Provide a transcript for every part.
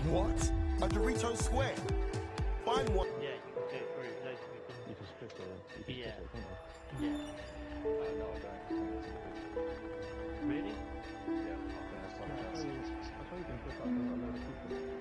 What? A Dorito square? Find one. Yeah, you can do it through those people. You can split it. You can Yeah. split it, can't you? Yeah. No, I don't. Really? Yeah, I think that's something else. I thought you can put up a lot of people.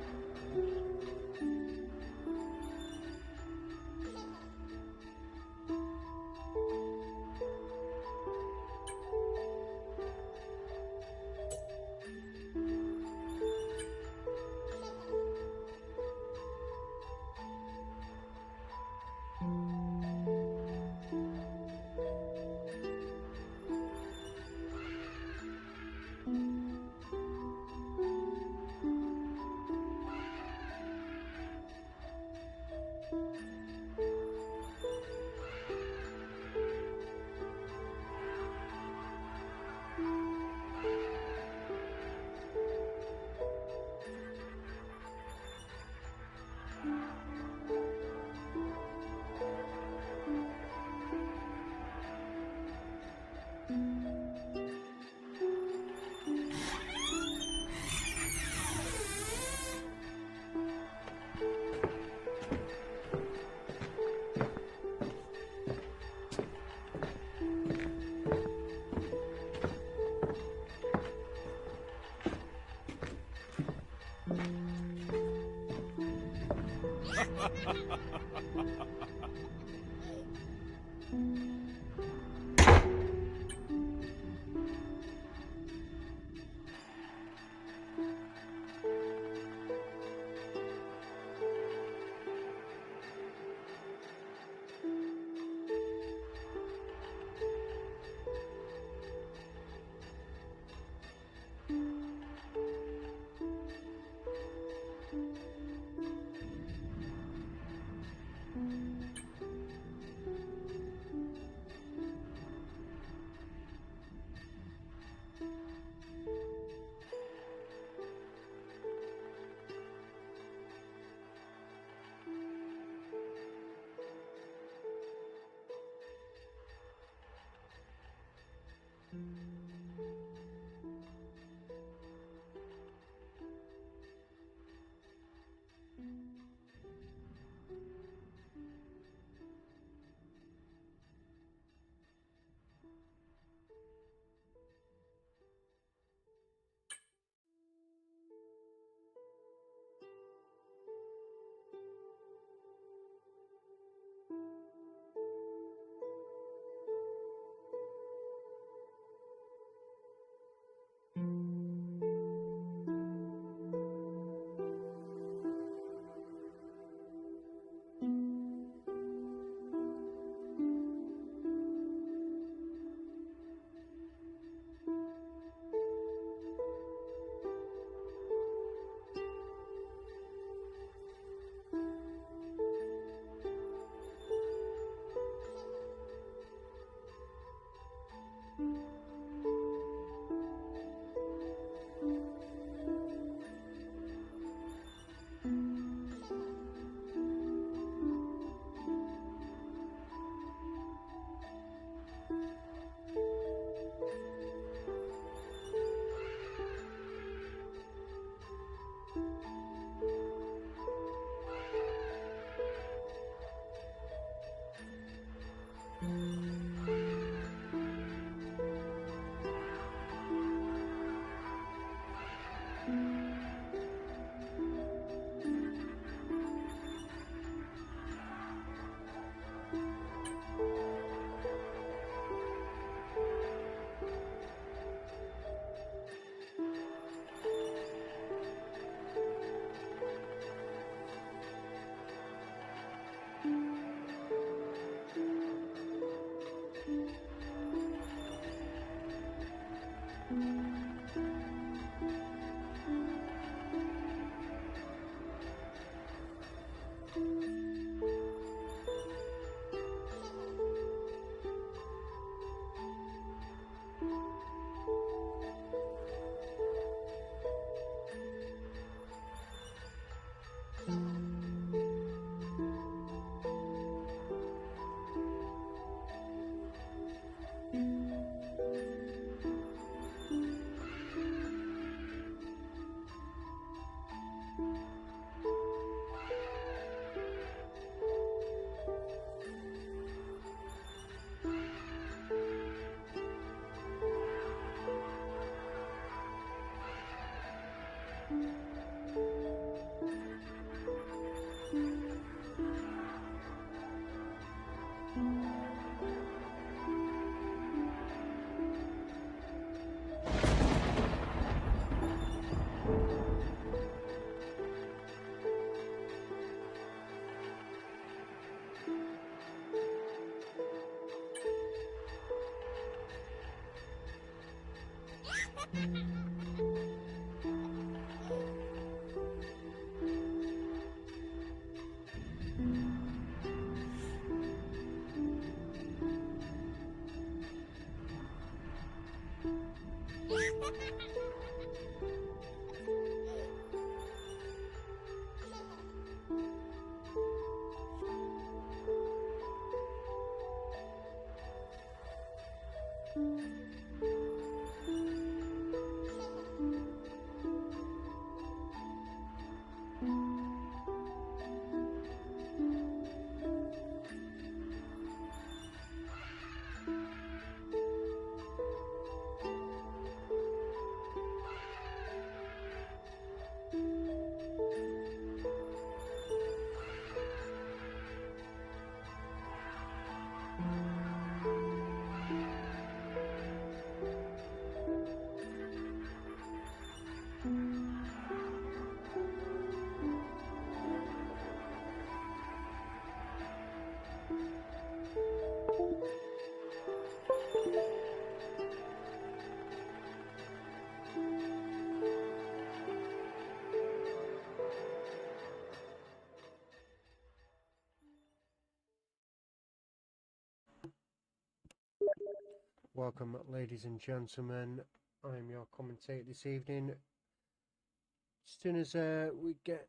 Welcome, ladies and gentlemen. I'm your commentator this evening. As soon as we get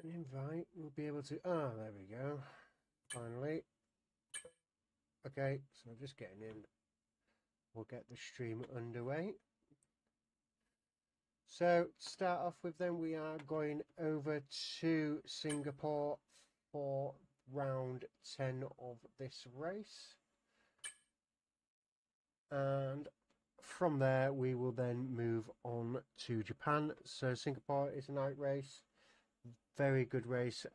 an invite, we'll be able to. Ah, there we go. Finally. Okay, so just getting in. We'll get the stream underway. So, to start off with, then we are going over to Singapore for round 10 of this race. And from there we will then move on to Japan. So Singapore is a night race, very good race,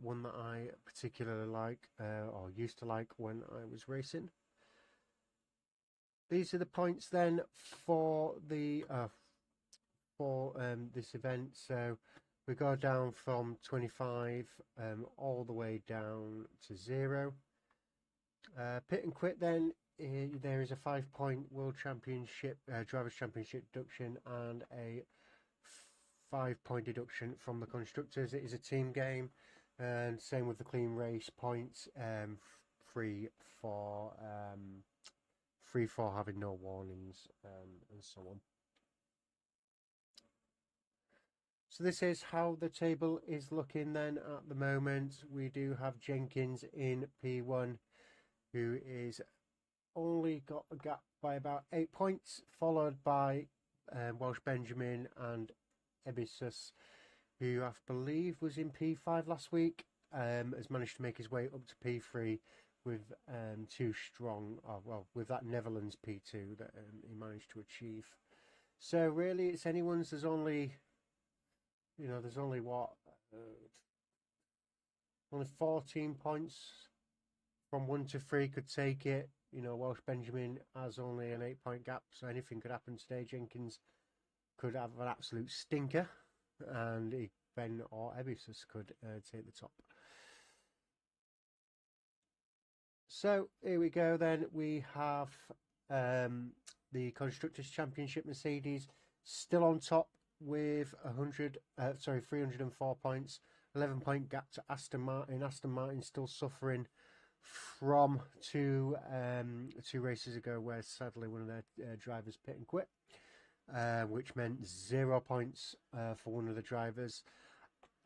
one that I particularly like or used to like when I was racing. These are the points then for the this event. So we go down from 25 all the way down to 0. Pit and quit then. There is a 5-point World Championship, Drivers' Championship deduction and a 5-point deduction from the constructors. It is a team game, and same with the clean race points, free for having no warnings, and so on. So this is how the table is looking then at the moment. We do have Jenkins in P1, who is only got a gap by about 8 points, followed by Welsh Benjamin and Ebisus, who I believe was in P5 last week, has managed to make his way up to P3 with with that Netherlands P2 that he managed to achieve. So really it's anyone's. There's only only 14 points from 1 to 3 could take it. Welsh Benjamin has only an 8-point gap, so anything could happen today. Jenkins could have an absolute stinker, and Ben or Ebisus could take the top. So here we go then. We have the Constructors' Championship. Mercedes still on top with 304 points, 11-point gap to Aston Martin. Aston Martin still suffering from two races ago, where sadly one of their drivers pit and quit, which meant 0 points for one of the drivers.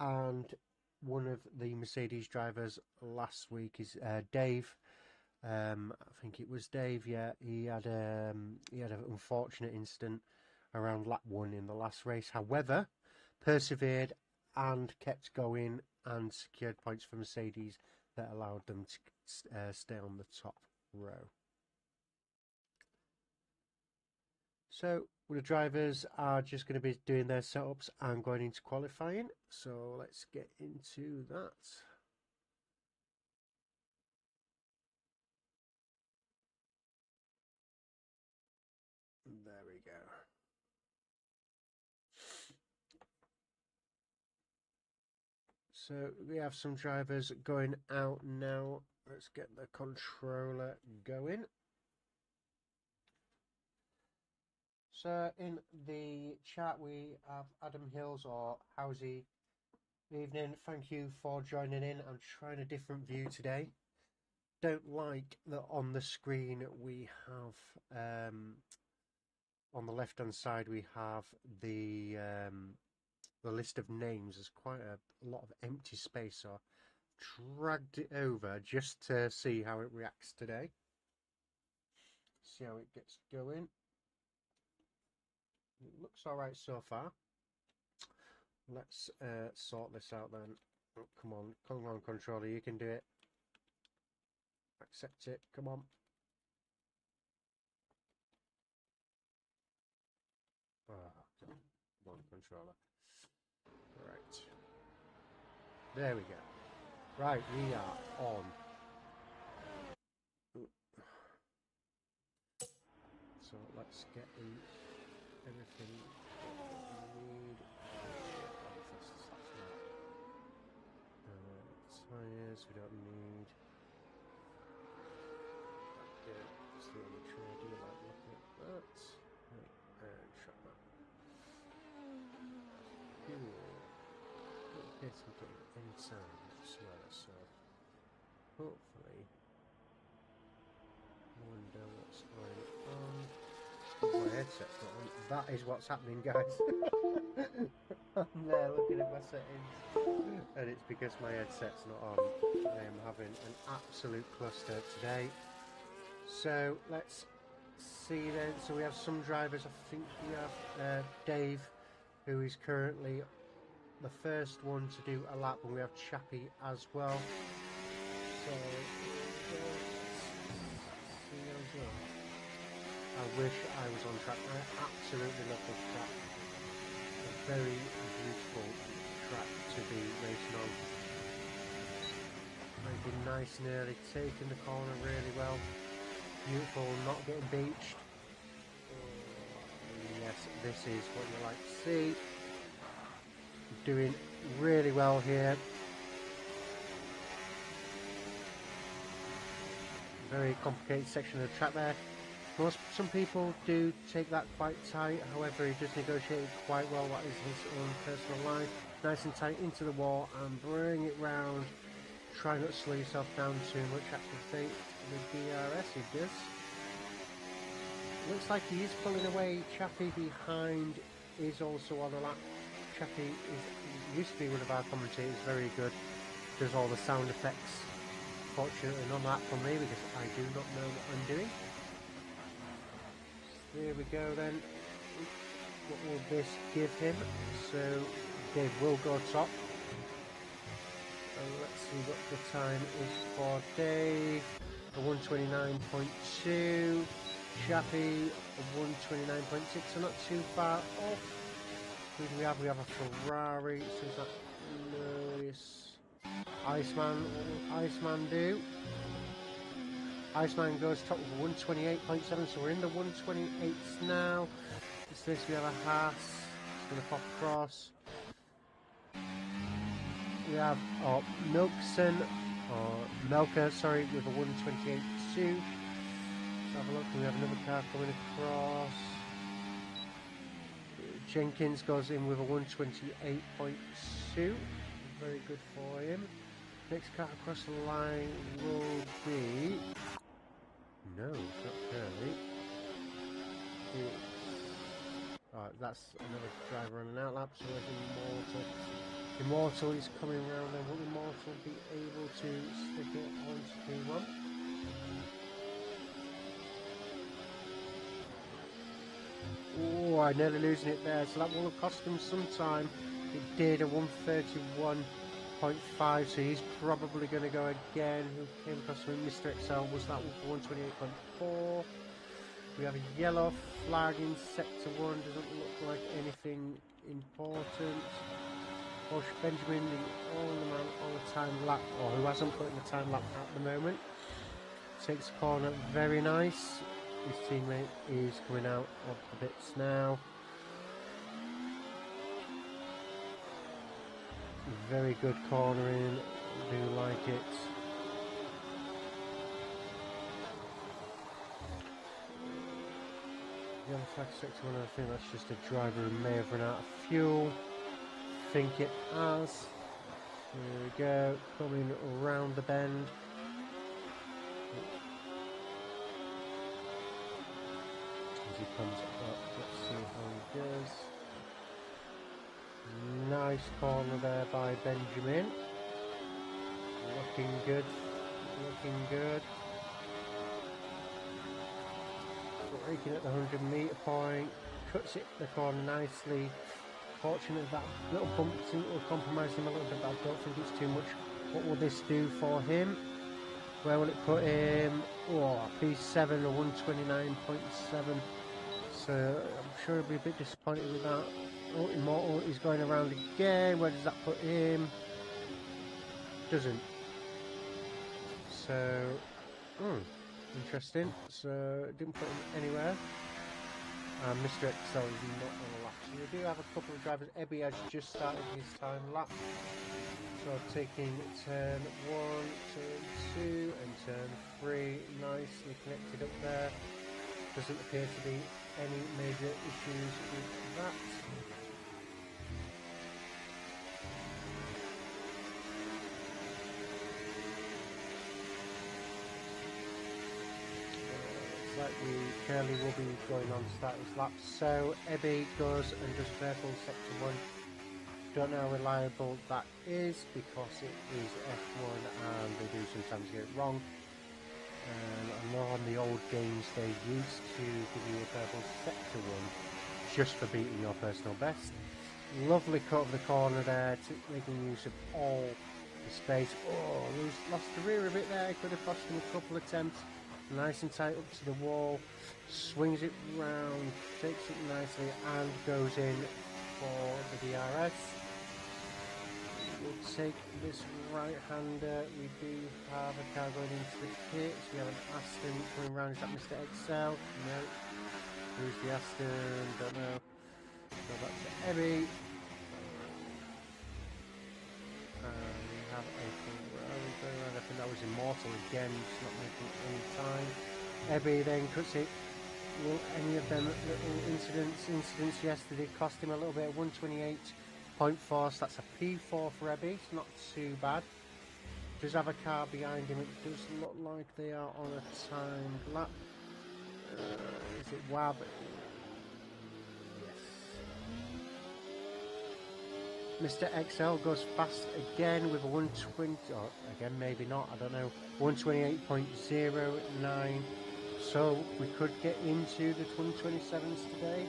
And one of the Mercedes drivers last week is Dave. I think it was Dave. Yeah, he had an unfortunate incident around lap 1 in the last race. However, persevered and kept going and secured points for Mercedes that allowed them to stay on the top row. So the drivers are just going to be doing their setups and going into qualifying. So let's get into that. There we go. So we have some drivers going out now. Let's get the controller going. in the chat we have Adam Hills or Howsy. Evening, thank you for joining in. I'm trying a different view today. Don't like that on the screen we have on the left hand side we have the list of names. There's quite a lot of empty space, so I dragged it over just to see how it reacts today. See how it gets going. It looks alright so far. Let's sort this out then. Oh, come on, controller, you can do it. Accept it, come on. Come on, controller. Right. There we go. Right, we are on. So let's get everything we need. Tires we don't need. Just the only try to do like looking at that. And shut that. Cool. Get some inside as well, so hopefully wonder what's going on. My headset's not on. That is what's happening, guys. I'm there looking at my settings, and it's because my headset's not on. I am having an absolute cluster today. So let's see then. So we have some drivers. I think we have Dave, who is currently the first one to do a lap, and we have Chappie as well. So I wish I was on track. I absolutely love this track. A very beautiful track to be racing on. Making nice and early, taking the corner really well. Beautiful, not getting beached. Yes, this is what you like to see. Doing really well here. Very complicated section of the track there. Some people do take that quite tight, however he does negotiate it quite well. That is his own personal line. Nice and tight into the wall and bring it round. Try not to slow yourself down too much. Activate the DRS, he does. Looks like he is pulling away. Chappie behind is also on the lap. Chappie used to be one of our commentators, very good. Does all the sound effects. Fortunately not that for me because I do not know what I'm doing. There we go then. What will this give him? So Dave will go top. And let's see what the time is for Dave. A 129.2. Chappie a 129.6, so not too far off. Who do we have? We have a Ferrari. So is that Lewis? Iceman. What will Iceman do? Iceman goes top with 128.7, so we're in the 128s now. It's this, we have a Haas. It's going to pop across. We have Milkson, or Melker, sorry, with a 128.2. Let's have a look. We have another car coming across. Jenkins goes in with a 128.2. Very good for him. Next car across the line will be... No, not Curly. That's another driver on an outlap, so there's Immortal. Immortal is coming around there. Will Immortal be able to stick it onto P1? Oh, I'm nearly losing it there, so that will have cost him some time. It did, a 131.5, so he's probably going to go again. Who came across with Mr. XL was that one for 128.4. We have a yellow flag in sector 1, doesn't look like anything important. Bush Benjamin, the only man on the time lap, or who hasn't put in the time lap at the moment, takes the corner, very nice. His teammate is coming out of the bits now. Very good cornering, do like it. Yellow flag sector 1, I think that's just a driver who may have run out of fuel. Think it has. There we go, coming around the bend. As he comes up, let's see how he does. Nice corner there by Benjamin. Looking good, looking good. Braking at the 100-metre point, cuts it the corner nicely. Fortunate that little bump will compromise him a little bit, but I don't think it's too much. What will this do for him? Where will it put him? Oh, P7 or 129.7. So I'm sure he'll be a bit disappointed with that. Oh, Immortal is going around again. Where does that put him? Doesn't. So, interesting. So, didn't put him anywhere. Mr. Excel is not on a lap. So we do have a couple of drivers. Ebby has just started his time lap. So taking turn 1, turn 2 and turn 3. Nicely connected up there. Doesn't appear to be any major issues with that. Like Curly will be going on to start his lap. So Ebby goes and does purple sector 1. Don't know how reliable that is because it is F1 and they do sometimes get it wrong. I know on the old games they used to give you a purple sector 1 just for beating your personal best. Lovely cut of the corner there, making use of all the space. Oh, lost the rear a bit there, could have cost him a couple attempts. Nice and tight up to the wall, swings it round, shakes it nicely and goes in for the DRS. We'll take this right-hander. We do have a car going into the pits. We have an Aston coming round. Is that Mr. Excel? No. Who's the Aston? Don't know. Go back to Ebby. We have a Ferrari going around. I think that was Immortal again, just not making any time. Ebby then cuts it. Will any of them little incidents yesterday cost him a little bit? 128.4, so that's a P4 for Ebby. It's not too bad. Does have a car behind him. It does look like they are on a timed lap. Is it Wab? Mr. XL goes fast again with a 120, or again maybe not, I don't know, 128.09, so we could get into the 127s today.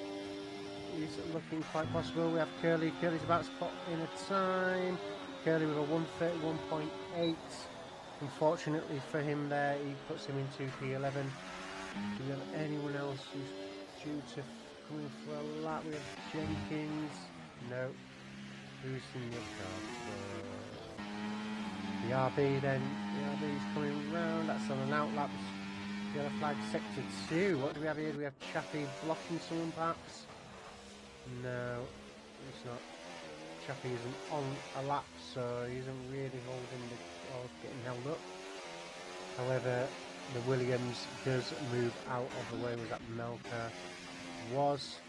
Is looking quite possible. We have Curly's about to put in a time. Curly with a 131.8. Unfortunately for him there, he puts him into P11. Do we have anyone else who's due to coming for a lap? We have Jenkins. No. Who's in the car? The RB then. The RB is coming round. That's on an out lap. Yellow flag sector 2. What do we have here? Do we have Chappie blocking someone perhaps? No, it's not. Chappie isn't on a lap, so he isn't really holding the or getting held up. However, the Williams does move out of the way. Was that Melka? Was.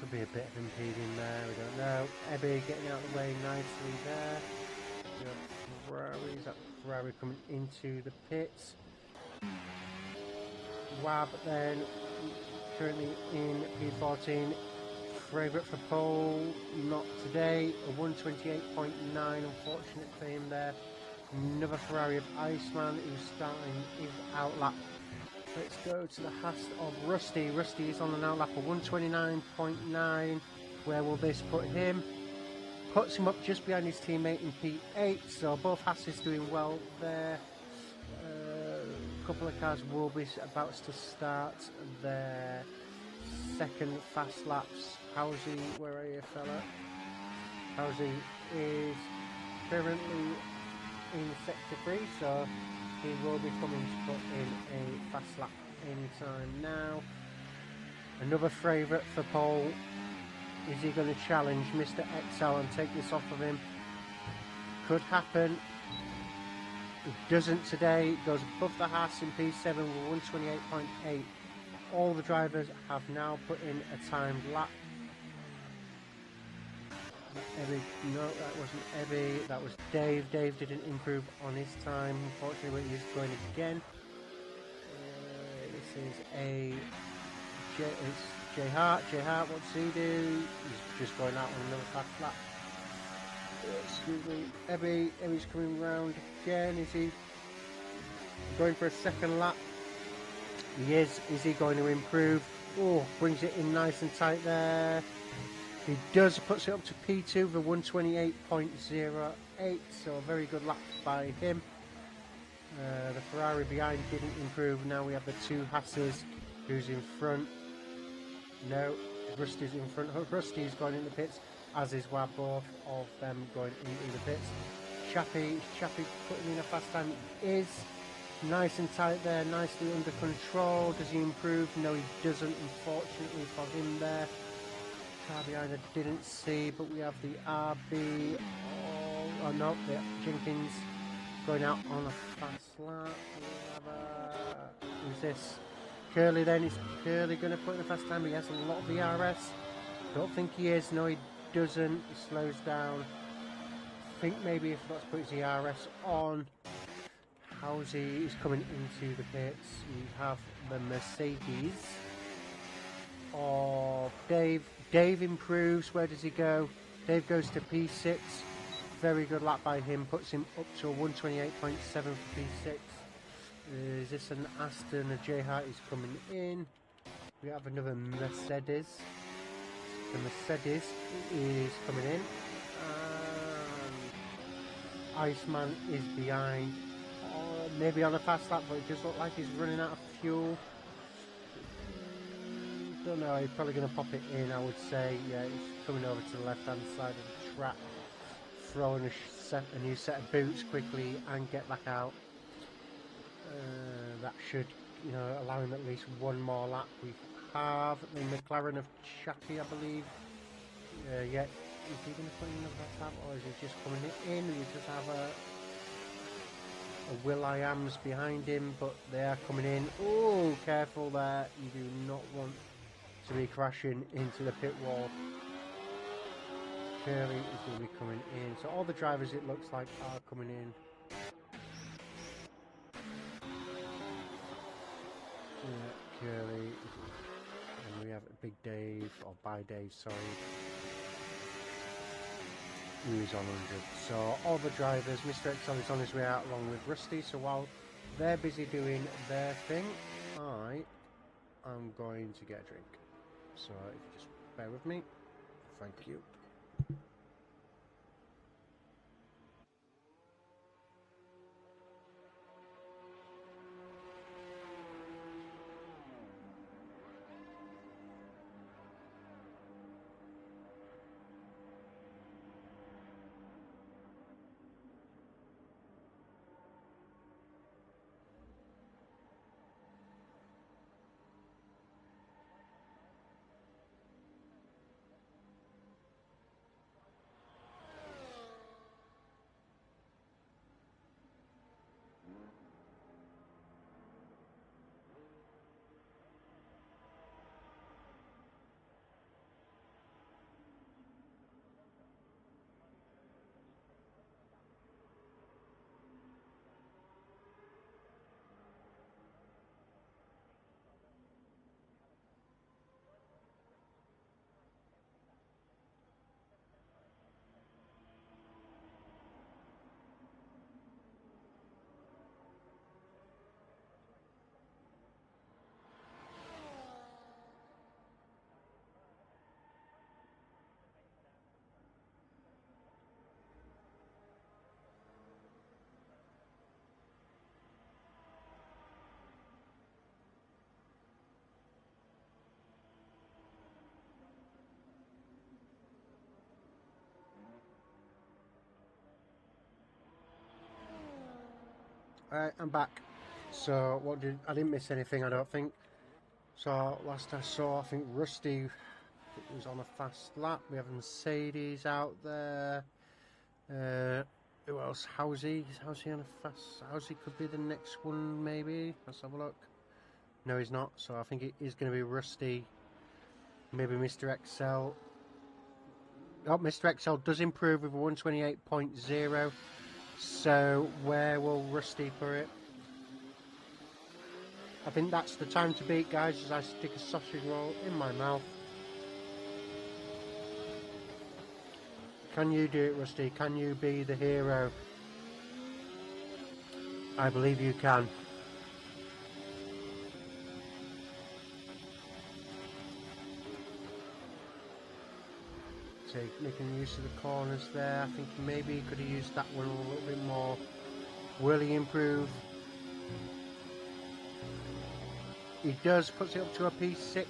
Could be a bit of impeding there, we don't know. Ebby getting out of the way nicely there. We have Ferrari, is that Ferrari coming into the pits? Wab then, currently in P14. Favourite for pole, not today. A 128.9, unfortunate for him there. Another Ferrari of Iceman who's starting his outlap. Let's go to the Haas of Rusty. Rusty is on an outlap of 129.9. Where will this put him? Puts him up just behind his teammate in P8. So both Haas's doing well there. A couple of cars will be about to start their second fast laps. Howsey, where are you, fella? Howsey is currently in sector 3, so he will be coming to put in a fast lap anytime now. Another favourite for pole. Is he going to challenge Mr. XL and take this off of him? Could happen. It doesn't today. It goes above the Haas in P7 with 128.8. All the drivers have now put in a timed lap. Ebby, no, that wasn't Ebby. That was Dave. Dave didn't improve on his time. Unfortunately, he's going again. This is it's Jay Hart. Jay Hart, what's he do? He's just going out on another fast lap. Excuse me. Ebby's coming round again. Is he going for a second lap? He is. Is he going to improve? Oh, brings it in nice and tight there. He does, puts it up to P2 for 128.08, so a very good lap by him. The Ferrari behind didn't improve. Now we have the two Hasses. Who's in front? No, Rusty's in front. Rusty's going in the pits, as is Wab, both of them going into the pits. Chappie putting in a fast time. Is nice and tight there, nicely under control. Does he improve? No, he doesn't, unfortunately for him there. Car behind I didn't see, but we have the RB. Oh no, yeah, Jenkins going out on a fast lap. Who's this? Curly then. Is Curly going to put in a fast time? He has a lot of VRS. Don't think he is. No, he doesn't. He slows down. I think maybe he forgot to put his ERS on. How's he? He's coming into the pits. We have the Mercedes of Dave. Dave improves. Where does he go? Dave goes to P6. Very good lap by him. Puts him up to a 128.7 for P6. Is this an Aston? A J Hart is coming in. We have another Mercedes. The Mercedes is coming in. Iceman is behind. Maybe on a fast lap, but it does look like he's running out of fuel. Don't know, he's probably going to pop it in, I would say. Yeah, he's coming over to the left-hand side of the track, throwing a new set of boots quickly and get back out. That should, allow him at least one more lap. We have the McLaren of Chappie, I believe. Yeah, is he going to put in another lap, or is he just coming in? We just have a Will.i.am's behind him, but they are coming in. Oh, careful there. You do not want to be crashing into the pit wall. Curly is going to be coming in. So all the drivers, it looks like, are coming in. Yeah, Curly. And we have Big Dave, or By Dave, sorry. Who is on 100. So all the drivers, Mr. Excel is on his way out along with Rusty. So while they're busy doing their thing, I am going to get a drink. So if you just bear with me, thank you. Alright, I'm back. So I didn't miss anything, I don't think. So last I saw, I think Rusty was on a fast lap. We have Mercedes out there. Who else? Housey. Is Housey on a fast? Housey could be the next one, maybe. Let's have a look. No, he's not. So I think it is going to be Rusty. Maybe Mr. XL. Oh, Mr. XL does improve with 128.0. So where will Rusty put it? I think that's the time to beat, guys, as I stick a sausage roll in my mouth. Can you do it, Rusty? Can you be the hero? I believe you can. Making use of the corners there. I think maybe he could have used that one a little bit more. Will he improve? He does, puts it up to a P6.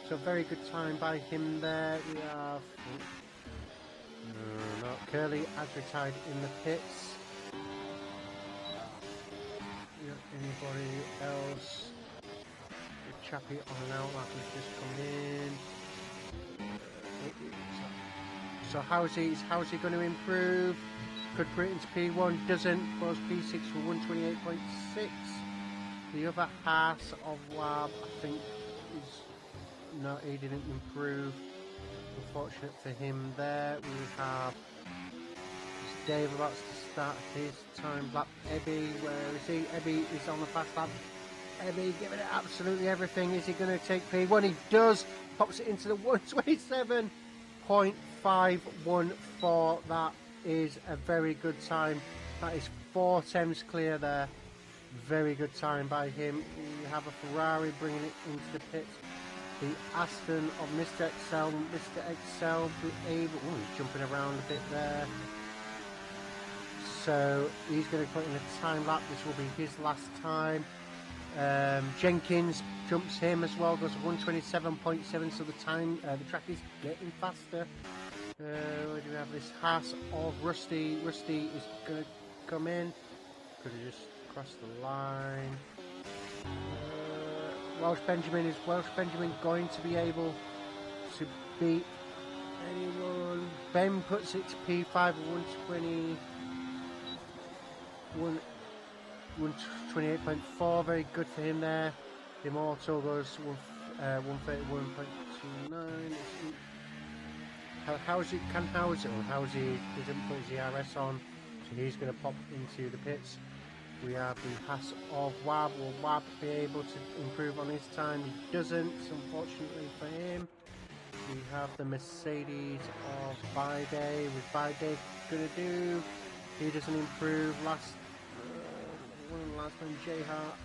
So a very good time by him there. We have not Curly as retired in the pits. Anybody else? The chappy on and out like he's just come in. So how's he going to improve? Could put it into P1, doesn't. Goes P6 for 128.6. The other Haas of Lab, I think, is no, he didn't improve. Unfortunate for him there. We have Dave about to start his time lap. Ebby, where is he? Ebby is on the fast lap. Ebby giving it absolutely everything. Is he going to take P1? He does. Pops it into the 127.514. That is a very good time. That is 4 temps clear there. Very good time by him. We have a Ferrari bringing it into the pits. The Aston of Mr. XL. Mr. XL be able... Oh, he's jumping around a bit there. So he's going to put in a time lap. This will be his last time. Jenkins jumps him as well. Goes to 127.7. So the time, the track is getting faster. Where do we have this? Haas of Rusty. Rusty is going to come in. Could have just crossed the line. Welsh Benjamin, is Welsh Benjamin going to be able to beat anyone? Ben puts it to P5 of 128.4. Very good for him there. Immortal goes 131.29. Howsey can Howsey, or Howsey doesn't put his ERS on, so he's going to pop into the pits. We have the Haas of Wab. Will Wab be able to improve on his time? He doesn't, unfortunately for him. We have the Mercedes of Bide. With Bide going to do? He doesn't improve. Last one, J Hart.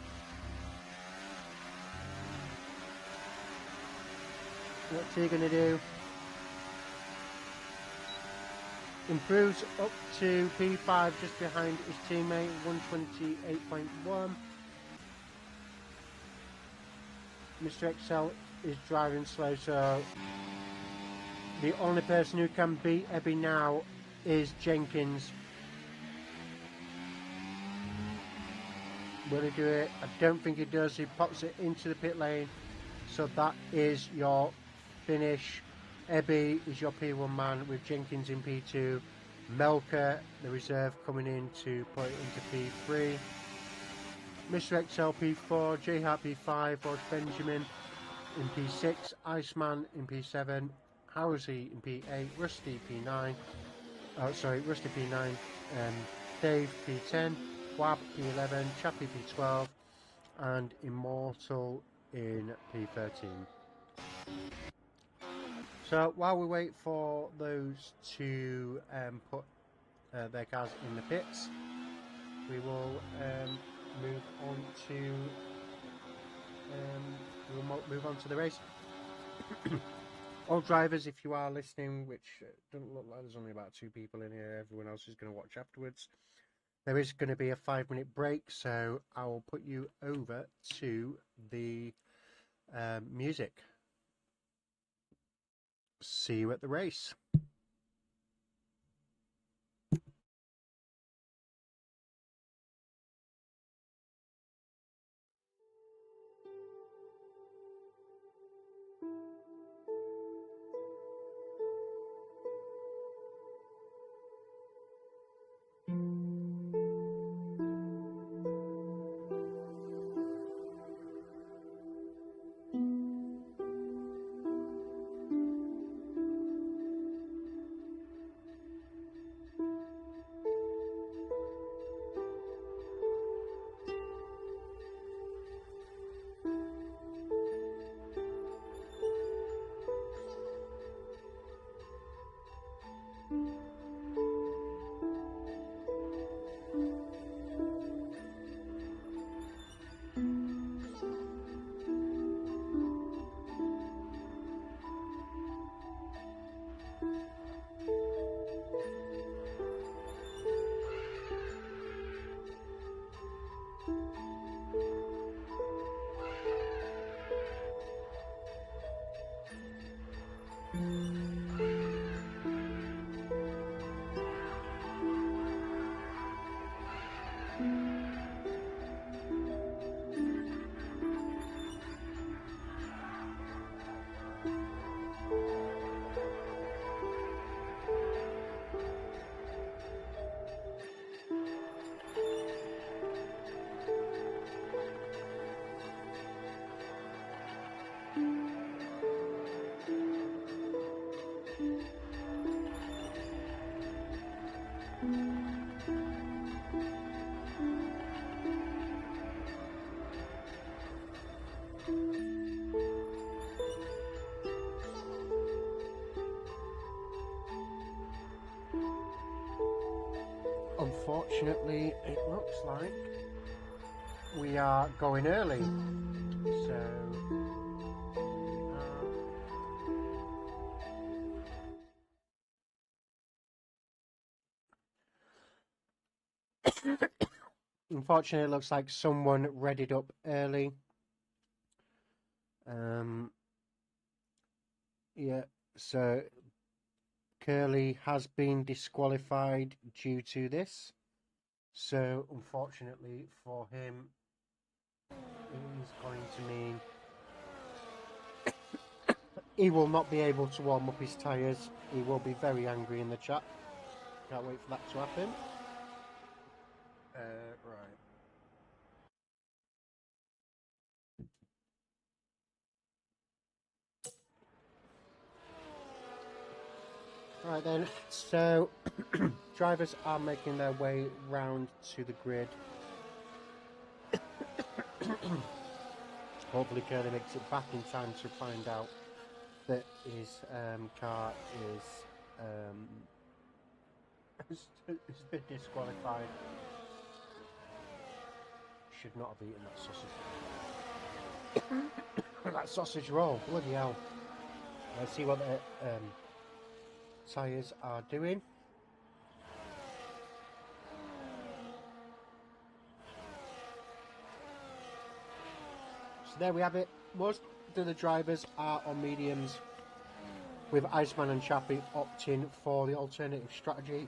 What's he going to do? Improves up to P5, just behind his teammate, 128.1. Mr. XL is driving slow, so the only person who can beat Ebby now is Jenkins. Will he do it? I don't think he does. He pops it into the pit lane, so that is your finish. Ebby is your P1 man with Jenkins in P2. Melker, the reserve, coming in to put it into P3. Mr. XL P4, J Hart P5, Welsh Benjamin in P6, Iceman in P7, Howsey in P8, Rusty P9, Rusty P9, Dave P10, Wab P11, Chappie P12, and Immortal in P13. So while we wait for those to put their cars in the pits, we will move on to the race. All drivers, if you are listening, which doesn't look like there's only about 2 people in here, everyone else is going to watch afterwards. There is going to be a 5-minute break, so I will put you over to the music. See you at the race. Unfortunately, it looks like we are going early, so unfortunately, it looks like someone readied up early. Yeah, so Curly has been disqualified due to this. So, unfortunately for him, it is going to mean he will not be able to warm up his tyres. He will be very angry in the chat. Can't wait for that to happen. Right. Right then, so drivers are making their way round to the grid. Hopefully Curly makes it back in time to find out that his car has been disqualified. Should not have eaten that sausage. That sausage roll, bloody hell. Let's see what the tyres are doing. So there we have it. Most of the drivers are on mediums, with Iceman and Chappie opting for the alternative strategy.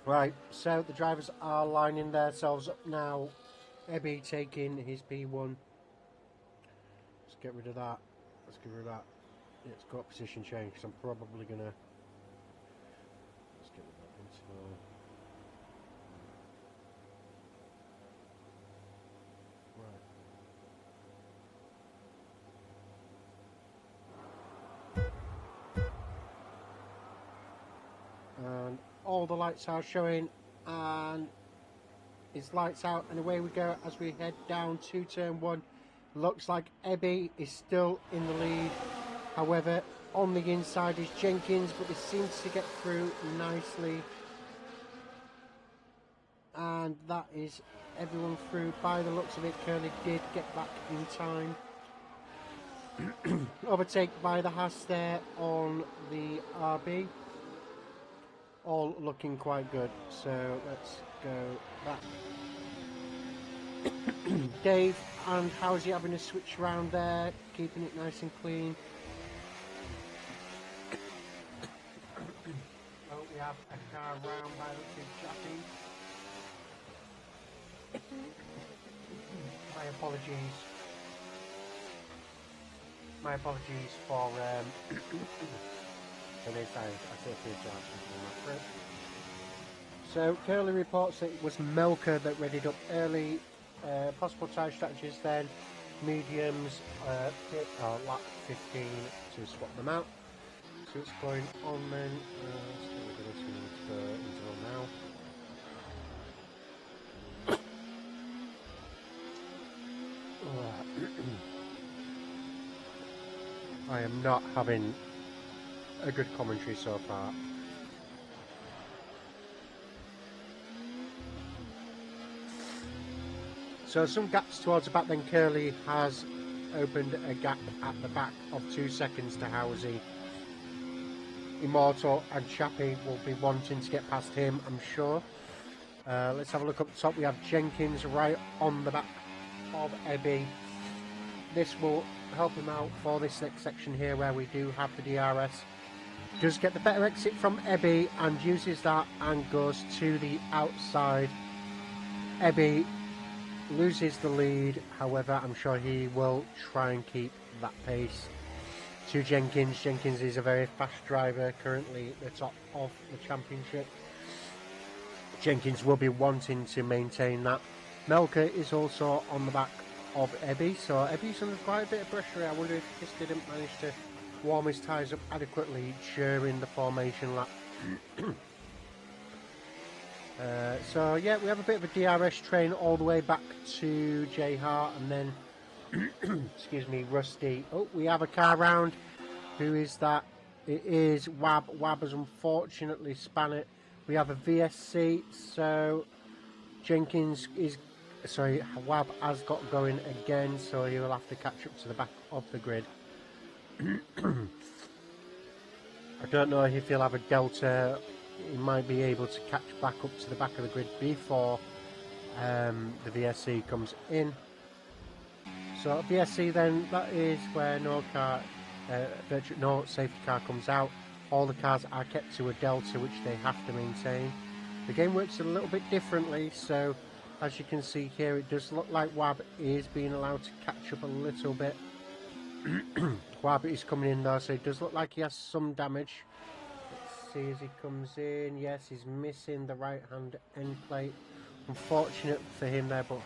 Right, so the drivers are lining themselves up now. Ebby taking his P1. Let's get rid of that. Let's get rid of that. It's got position change because I'm probably gonna. Let's get rid of that interval. Right. And all the lights are showing, and it's lights out, and away we go as we head down to turn 1. Looks like Ebby is still in the lead. However, on the inside is Jenkins, but he seems to get through nicely. And that is everyone through. By the looks of it, Curly did get back in time. Overtake by the Haas there on the RB. All looking quite good. So let's go back. Dave and how's he having a switch around there, keeping it nice and clean. Oh, we have a car round by the big Chappie. My apologies. My apologies for this. I say apologise for that. So Curly reports that it was Melker that readied up early. Possible tyre strategies then, mediums, pit or lap 15 to swap them out. So it's going on then. Let's get rid of this one for interval now. I am not having a good commentary so far. So some gaps towards the back, then Curly has opened a gap at the back of 2 seconds to Housie. Immortal and Chappie will be wanting to get past him, I'm sure. Let's have a look up top. We have Jenkins right on the back of Ebby. This will help him out for this next section here where we do have the DRS. Does get the better exit from Ebby and uses that and goes to the outside. Ebby loses the lead, however I'm sure he will try and keep that pace to Jenkins. Jenkins is a very fast driver, currently at the top of the championship. Jenkins will be wanting to maintain that. Melker is also on the back of Ebby, so Ebby's under quite a bit of pressure. I wonder if he just didn't manage to warm his tyres up adequately during the formation lap. So yeah, we have a bit of a DRS train all the way back to J Hart, and then excuse me, Rusty. Oh, we have a car round. Who is that? It is Wab. Wab has unfortunately span it. We have a VSC, so Jenkins is, sorry, Wab has got going again, so he will have to catch up to the back of the grid. I don't know if he'll have a delta. He might be able to catch back up to the back of the grid before the VSC comes in. So VSC then, that is where no safety car comes out. All the cars are kept to a delta which they have to maintain. The game works a little bit differently, so as you can see here, it does look like Wab is being allowed to catch up a little bit. Wab is coming in though, so it does look like he has some damage. Let's see as he comes in. Yes, he's missing the right hand end plate. Unfortunate for him there, but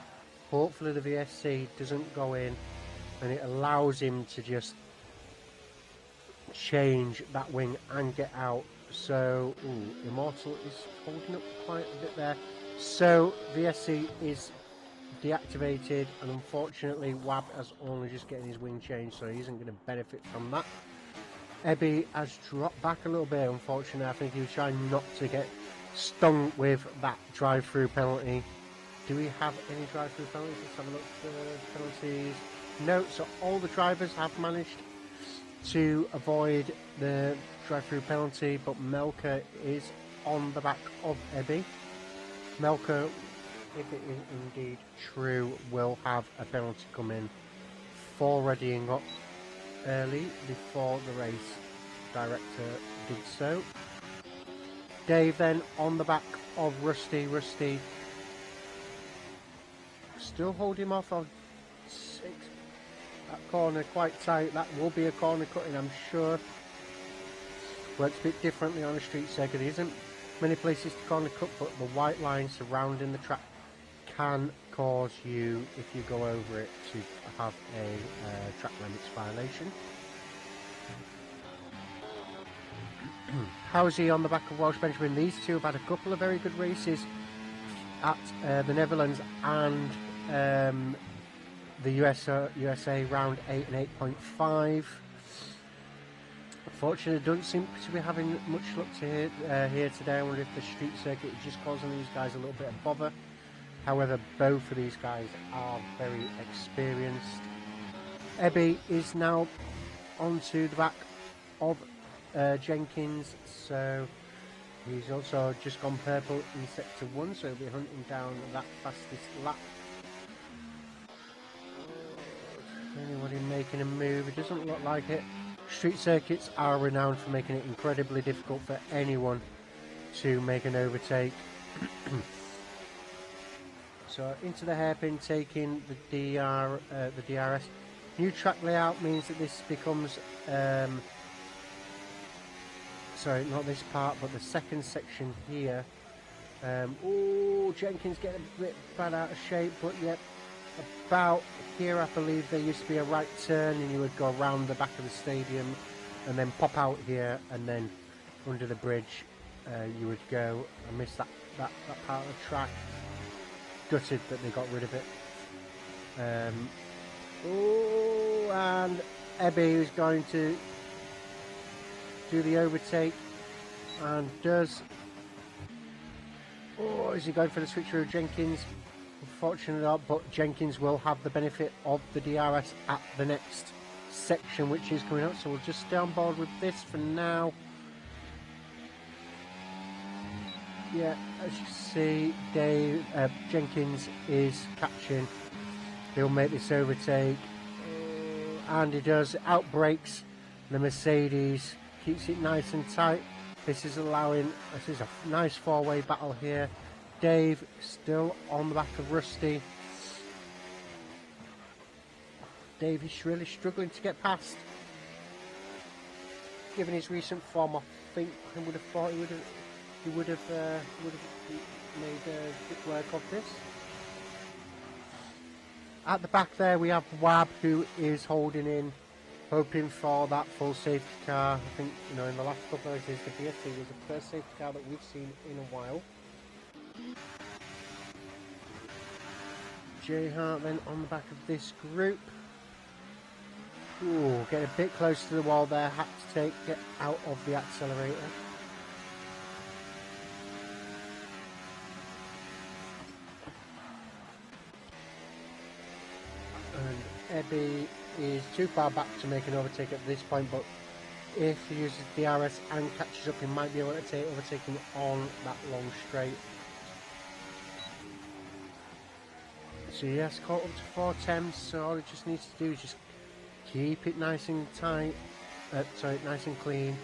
hopefully the VSC doesn't go in and it allows him to just change that wing and get out. So Immortal is holding up quite a bit there. So VSC is deactivated, and unfortunately Wab has only just getting his wing changed, so he isn't going to benefit from that. Ebby has dropped back a little bit, unfortunately. I think he was trying not to get stung with that drive-through penalty. Do we have any drive-through penalties? Let's have a look for penalties. No, so all the drivers have managed to avoid the drive-through penalty, but Melka is on the back of Ebby. Melka, if it is indeed true, will have a penalty come in for readying up early before the race director did so. Dave then on the back of Rusty. Rusty still holding him off on 6. That corner quite tight. That will be a corner cutting, I'm sure. Works a bit differently on a street circuit. There isn't many places to corner cut, but the white line surrounding the track can cause you, if you go over it, to have a track limits violation. Housie on the back of Welsh Benjamin. These two have had a couple of very good races at the Netherlands and the USA round 8 and 8.5. Unfortunately, don't seem to be having much luck here today. I wonder if the street circuit is just causing these guys a little bit of bother. However, both of these guys are very experienced. Ebby is now onto the back of Jenkins, so he's also just gone purple in sector 1, so he'll be hunting down that fastest lap. Anybody making a move? It doesn't look like it. Street circuits are renowned for making it incredibly difficult for anyone to make an overtake. So into the hairpin, taking the DRS. New track layout means that this becomes sorry, not this part, but the second section here. Jenkins getting a bit bad out of shape, but yep, about here I believe there used to be a right turn and you would go around the back of the stadium and then pop out here and then under the bridge you would go. I missed that part of the track. Gutted that they got rid of it. And Ebby is going to do the overtake and does. Is he going for the switcheroo of Jenkins? Unfortunately not, but Jenkins will have the benefit of the DRS at the next section which is coming up, so we'll just stay on board with this for now. Yeah, as you see, Jenkins is catching. He'll make this overtake, and he does. Outbreaks the Mercedes, keeps it nice and tight. This is a nice four-way battle here. Dave still on the back of Rusty. Dave is really struggling to get past. Given his recent form, I think I would have thought he would have made good work of this. At the back there we have Wab, who is holding in hoping for that full safety car. I think, you know, in the last couple of races, the BSC was the first safety car that we've seen in a while. Jay Hart then on the back of this group. Ooh, get a bit close to the wall there. Had to get out of the accelerator. And Ebby is too far back to make an overtake at this point, but if he uses DRS and catches up, he might be able to overtake him on that long straight. So yes, caught up to 4 attempts, so all he just needs to do is just keep it nice and tight, nice and clean,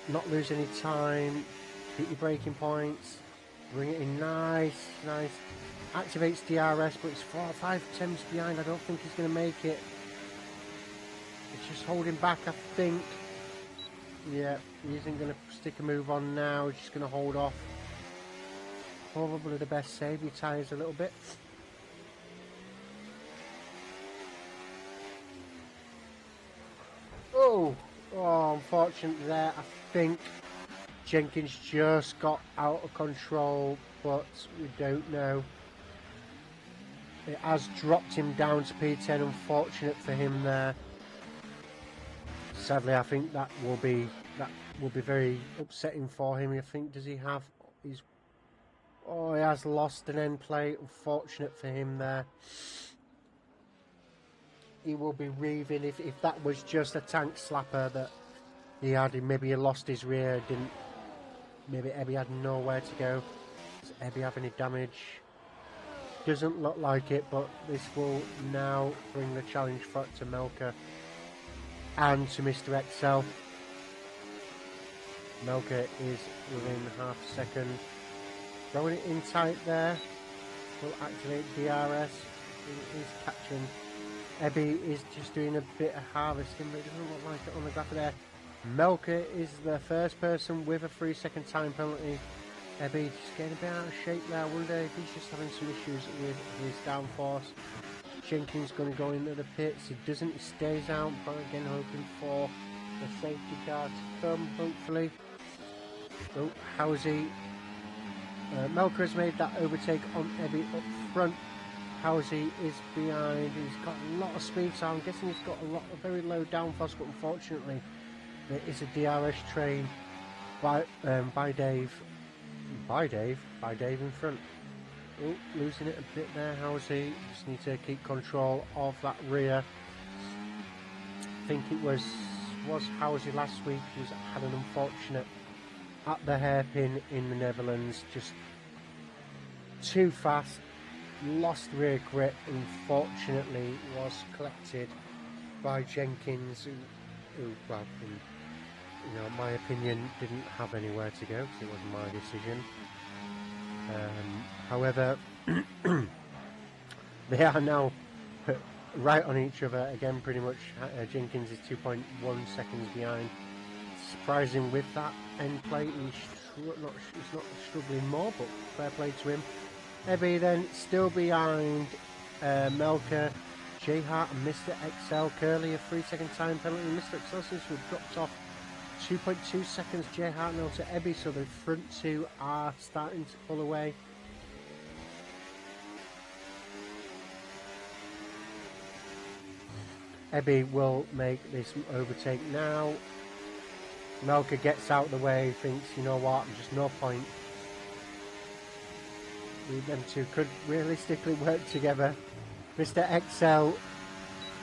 not lose any time, hit your braking points, bring it in nice, activates DRS, but it's 4 or 5 attempts behind. I don't think he's going to make it. It's just holding back, I think. Yeah, he isn't going to stick a move on now, he's just going to hold off. Probably the best save, he tires a little bit. Oh, unfortunately there. I think Jenkins just got out of control, but we don't know. It has dropped him down to P10. Unfortunate for him there. Sadly, I think that will be very upsetting for him. I think, does he have his? Oh, he has lost an end plate. Unfortunate for him there. He will be reaving if that was just a tank slapper that he had. Maybe he lost his rear. Maybe Ebby had nowhere to go. Does Ebby have any damage? Doesn't look like it, but this will now bring the challenge to Melker and to Mr. XL. Melker is within half a second. Throwing it in tight there. Will activate DRS. He is catching. Ebby is just doing a bit of harvesting, but it doesn't look like it on the graph there. Melker is the first person with a 3-second time penalty. Ebby just getting a bit out of shape there. I wonder if he's just having some issues with his downforce. Jenkins going to go into the pits. He doesn't, he stays out, but again hoping for the safety car to come, hopefully. Oh, Housie. Melker has made that overtake on Ebby up front. Housie is behind. He's got a lot of speed, so I'm guessing he's got a very low downforce, but unfortunately there is a DRS train by Dave in front. Oh, losing it a bit there, Housie. Just need to keep control of that rear. I think it was Housie last week who had an unfortunate at the hairpin in the Netherlands. Just too fast. Lost rear grip, unfortunately was collected by Jenkins, who well, in my opinion, didn't have anywhere to go because it was my decision. However, they are now right on each other again, pretty much. Jenkins is 2.1 seconds behind. Surprising with that end plate, he's not struggling more, but fair play to him. Ebby then still behind Melker, J Hart and Mr. XL. Curly a 3-second time penalty. Mr. XL seems to have dropped off 2.2 seconds. J Hart now to Ebby, so the front two are starting to pull away. Ebby will make this overtake now. Melker gets out of the way, thinks, you know what, there's just no point. Them two could realistically work together. Mr. XL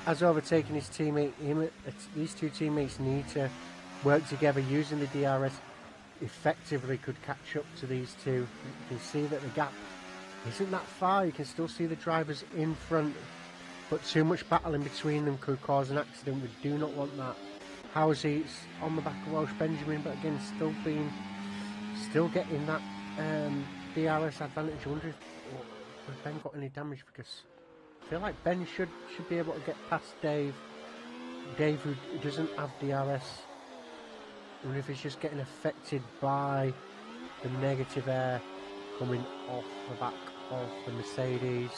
has overtaken his teammate. These two teammates need to work together. Using the DRS effectively could catch up to these two. You can see that the gap isn't that far. You can still see the drivers in front, but too much battle in between them could cause an accident. We do not want that. Housie's on the back of Welsh Benjamin, but again still getting that DRS advantage. I wonder if Ben got any damage, because I feel like Ben should be able to get past Dave. Dave, who doesn't have DRS. I wonder if he's just getting affected by the negative air coming off the back of the Mercedes.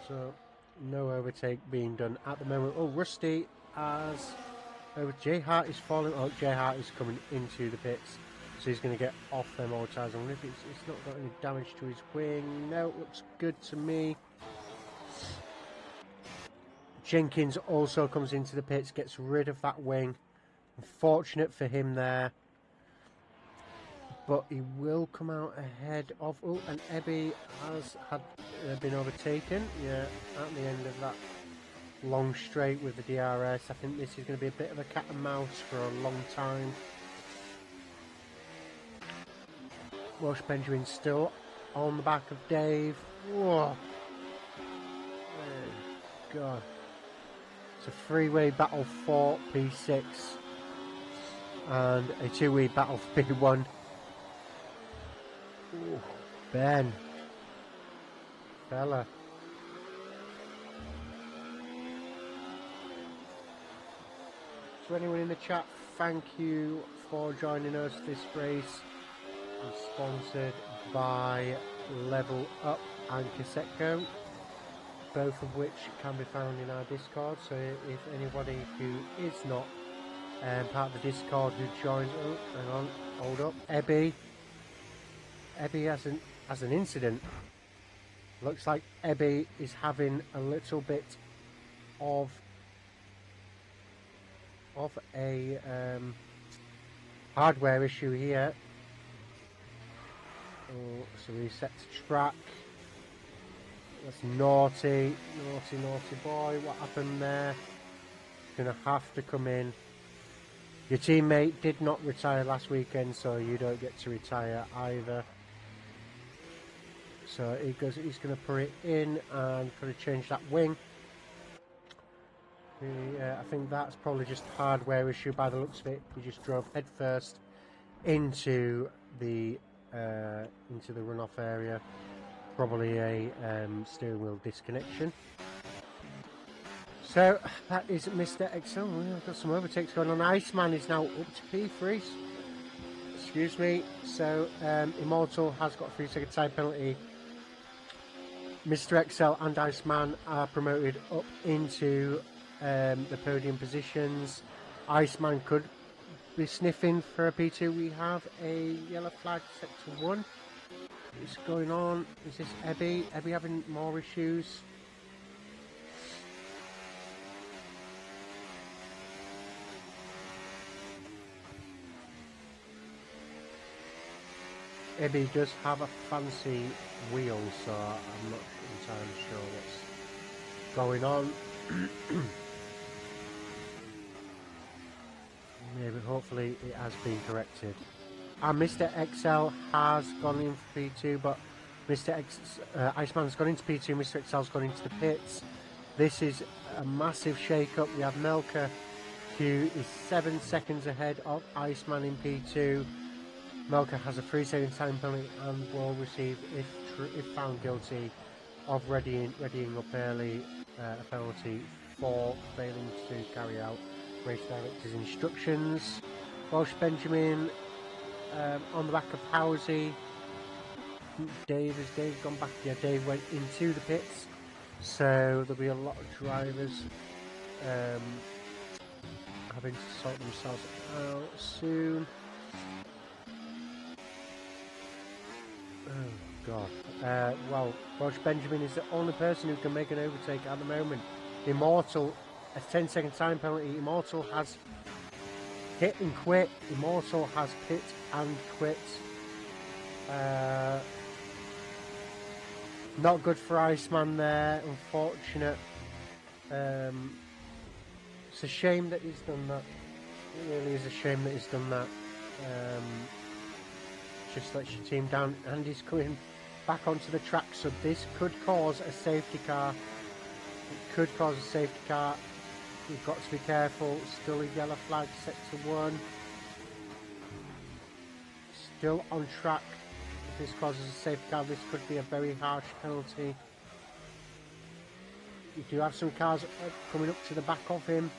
So no overtake being done at the moment. Oh, Rusty as J Hart is falling. Oh, J Hart is coming into the pits, so he's going to get off them all tires. I wonder if it's not got any damage to his wing. No, it looks good to me. Jenkins also comes into the pits, gets rid of that wing. Unfortunate for him there, but he will come out ahead of. Oh, and Ebby has been overtaken. Yeah, at the end of that long straight with the DRS. I think this is going to be a bit of a cat and mouse for a long time. Welsh Benjamin still on the back of Dave. Whoa. Oh, God. It's a three-way battle for P6 and a two-way battle for P1. Ooh, Ben. Fella. To anyone in the chat, thank you for joining us. This race is sponsored by Level Up and Cassette Go, both of which can be found in our Discord. So if anybody who is not part of the Discord who joins, oh, hang on, hold up, Ebby has an incident. Looks like Ebby is having a little bit of a hardware issue here. Oh, so reset to track. That's naughty boy. What happened there? Gonna have to come in. Your teammate did not retire last weekend, so you don't get to retire either. So he's gonna put it in and gonna change that wing. I think that's probably just a hardware issue by the looks of it. He just drove headfirst into the runoff area. Probably a steering wheel disconnection. So that is Mr. Excel. We've got some overtakes going on. Iceman is now up to P3. Excuse me. So Immortal has got a 3-second time penalty. Mr. Excel and Iceman are promoted up into the podium positions. Iceman could be sniffing for a P2. We have a yellow flag set to 1. What's going on? Is this Ebby? Ebby having more issues? Ebby does have a fancy wheel, so I'm not entirely sure what's going on. Maybe, hopefully it has been corrected. And Mr. XL has gone in for P2, but Iceman's gone into P2, Mr. XL's gone into the pits. This is a massive shake-up. We have Melka, who is 7 seconds ahead of Iceman in P2. Melka has a 3-second time penalty and will receive, if found guilty of readying up early, a penalty for failing to carry out race director's instructions. Welsh Benjamin on the back of Housie. Dave gone back? Yeah, Dave went into the pits. So there'll be a lot of drivers having to sort themselves out soon. Oh God. Well, Welsh Benjamin is the only person who can make an overtake at the moment. Immortal, a 10-second time penalty. Immortal has hit and quit. Immortal has pit and quit. Not good for Iceman there, unfortunate. It's a shame that he's done that. It really is a shame that he's done that. Just lets your team down, and he's coming back onto the track, so this could cause a safety car. It could cause a safety car. We've got to be careful. Still a yellow flag set to 1. Still on track. If this causes a safety car, this could be a very harsh penalty. You do have some cars coming up to the back of him.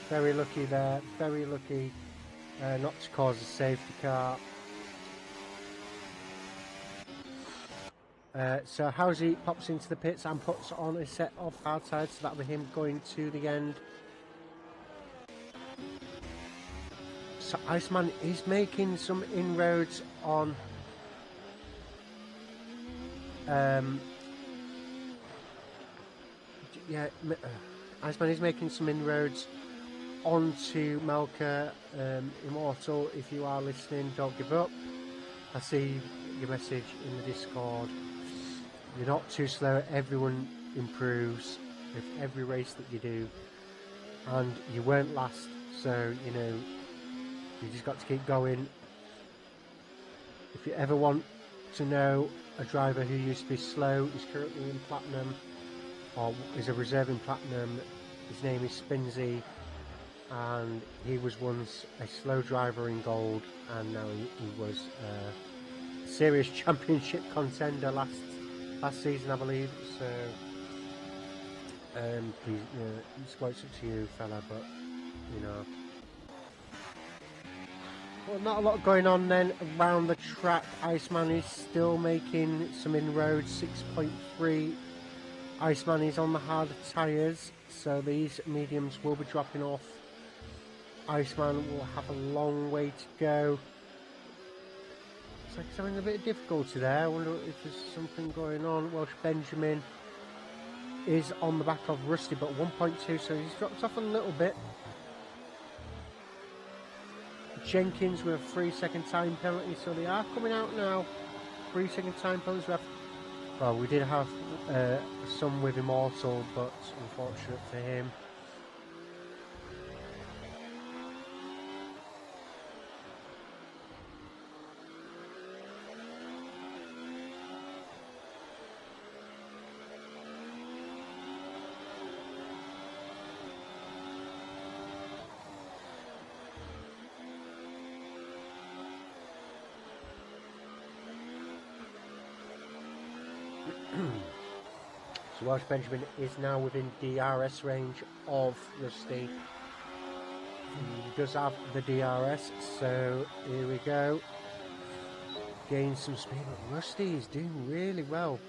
Very lucky there, very lucky not to cause a safety car. So Housey pops into the pits and puts on a set of hard tyres, so that'll be him going to the end. So Iceman is making some inroads on Iceman is making some inroads onto Melka. Immortal, if you are listening, don't give up. I see your message in the Discord. You're not too slow, everyone improves with every race that you do, and you weren't last, so you know you just got to keep going. If you ever want to know a driver who used to be slow, is currently in Platinum, or is a reserve in Platinum, his name is Spinsy, and he was once a slow driver in Gold, and now he was a serious championship contender last season, I believe. So please, it's quite up to you, fella, but you know. Well, not a lot going on then around the track. Iceman is still making some inroads. 6.3. Iceman is on the hard tyres, so these mediums will be dropping off. Iceman will have a long way to go. Looks like he's having a bit of difficulty there. I wonder if there's something going on. Welsh Benjamin is on the back of Rusty, but 1.2, so he's dropped off a little bit. Jenkins with a 3-second time penalty, so they are coming out now. 3-second time penalties. We did have some with Immortal, but unfortunate for him. So Welsh Benjamin is now within DRS range of Rusty. He does have the DRS, so here we go. Gain some speed, but Rusty is doing really well.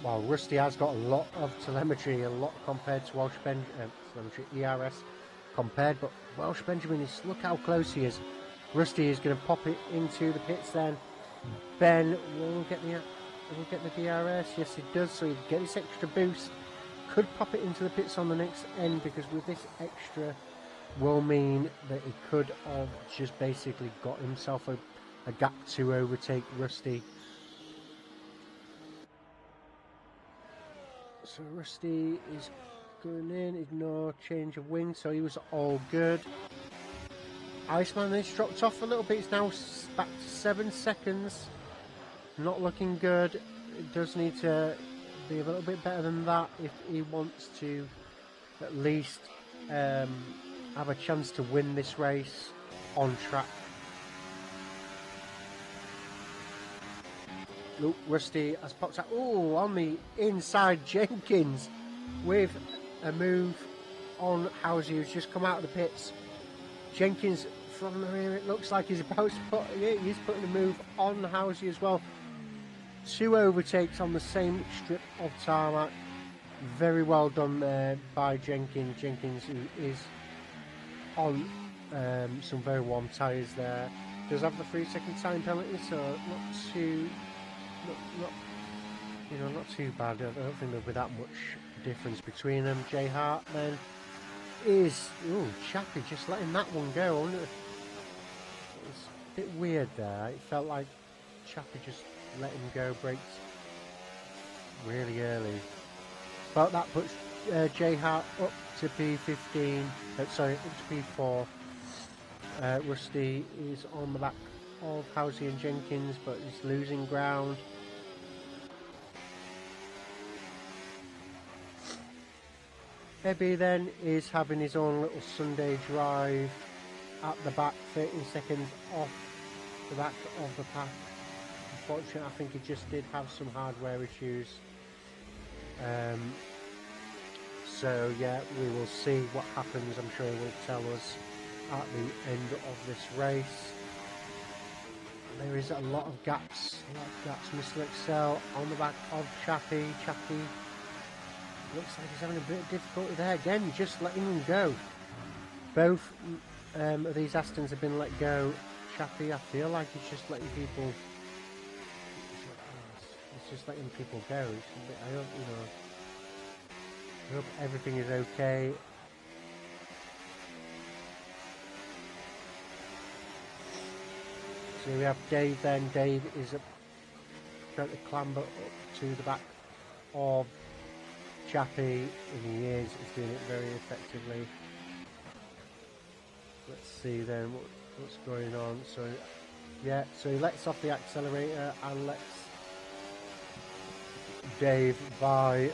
Well, Rusty has got a lot of telemetry, a lot compared to Welsh Benjamin, telemetry ERS compared, but Welsh Benjamin is, look how close he is. Rusty is going to pop it into the pits then. Ben will get the DRS, yes he does, so he'll get this extra boost. Could pop it into the pits on the next end, because with this extra will mean that he could have just basically got himself a gap to overtake Rusty. So Rusty is going in, no change of wing, so he was all good. Iceman has dropped off a little bit, it's now back to 7 seconds. Not looking good. It does need to be a little bit better than that if he wants to at least have a chance to win this race on track. Look, Rusty has popped out. Oh, on the inside, Jenkins with a move on Housey, who's just come out of the pits. Jenkins from the rear, it looks like he's about to put, yeah, he's putting a move on Housey as well. 2 overtakes on the same strip of tarmac. Very well done there by Jenkins. Jenkins, who is on some very warm tyres there. Does have the 3-second time penalty, so not too bad. I don't think there'll be that much difference between them. J Hart then is, Chappie just letting that one go. It's a bit weird there. It felt like Chappie just let him go, brakes really early. But that puts J Hart up to P15. Up to P4. Rusty is on the back of Housey and Jenkins, but he's losing ground. Ebby then is having his own little Sunday drive at the back, 13 seconds off the back of the pack. Unfortunately, I think he just did have some hardware issues. So yeah, we will see what happens. I'm sure he will tell us at the end of this race. There is a lot of gaps. Mr. Excel on the back of Chappie. Chappie looks like he's having a bit of difficulty there. Again, just letting him go. Both of these Astons have been let go. Chappie, I feel like he's just letting people. It's just letting people go. I hope, I hope everything is okay. So we have Dave then. Dave is trying to clamber up to the back of Chappie, and he is. He's doing it very effectively. Let's see then what's going on. So, yeah, so he lets off the accelerator and lets Dave by.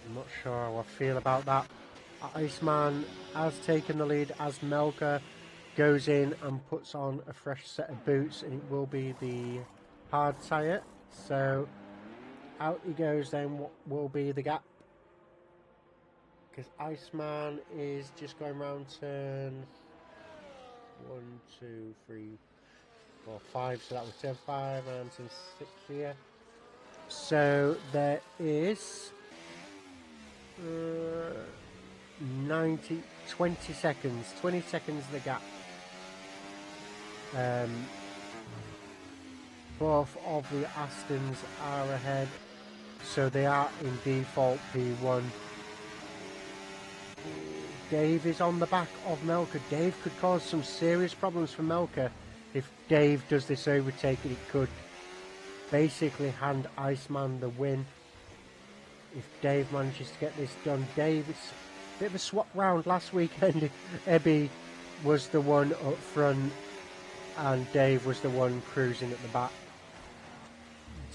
I'm not sure how I feel about that. Iceman has taken the lead as Melker goes in and puts on a fresh set of boots, and it will be the hard tyre. So out he goes then. What will be the gap? Because Iceman is just going around turn 1, 2, 3, 4, 5. So that was turn 5 and turn 6 here. So there is 20 seconds. 20 seconds the gap. Both of the Astons are ahead, so they are in default P1. Dave is on the back of Melker. Dave could cause some serious problems for Melker if Dave does this overtake, and it could basically hand Iceman the win if Dave manages to get this done. Dave, it's a bit of a swap round last weekend. Ebby was the one up front and Dave was the one cruising at the back.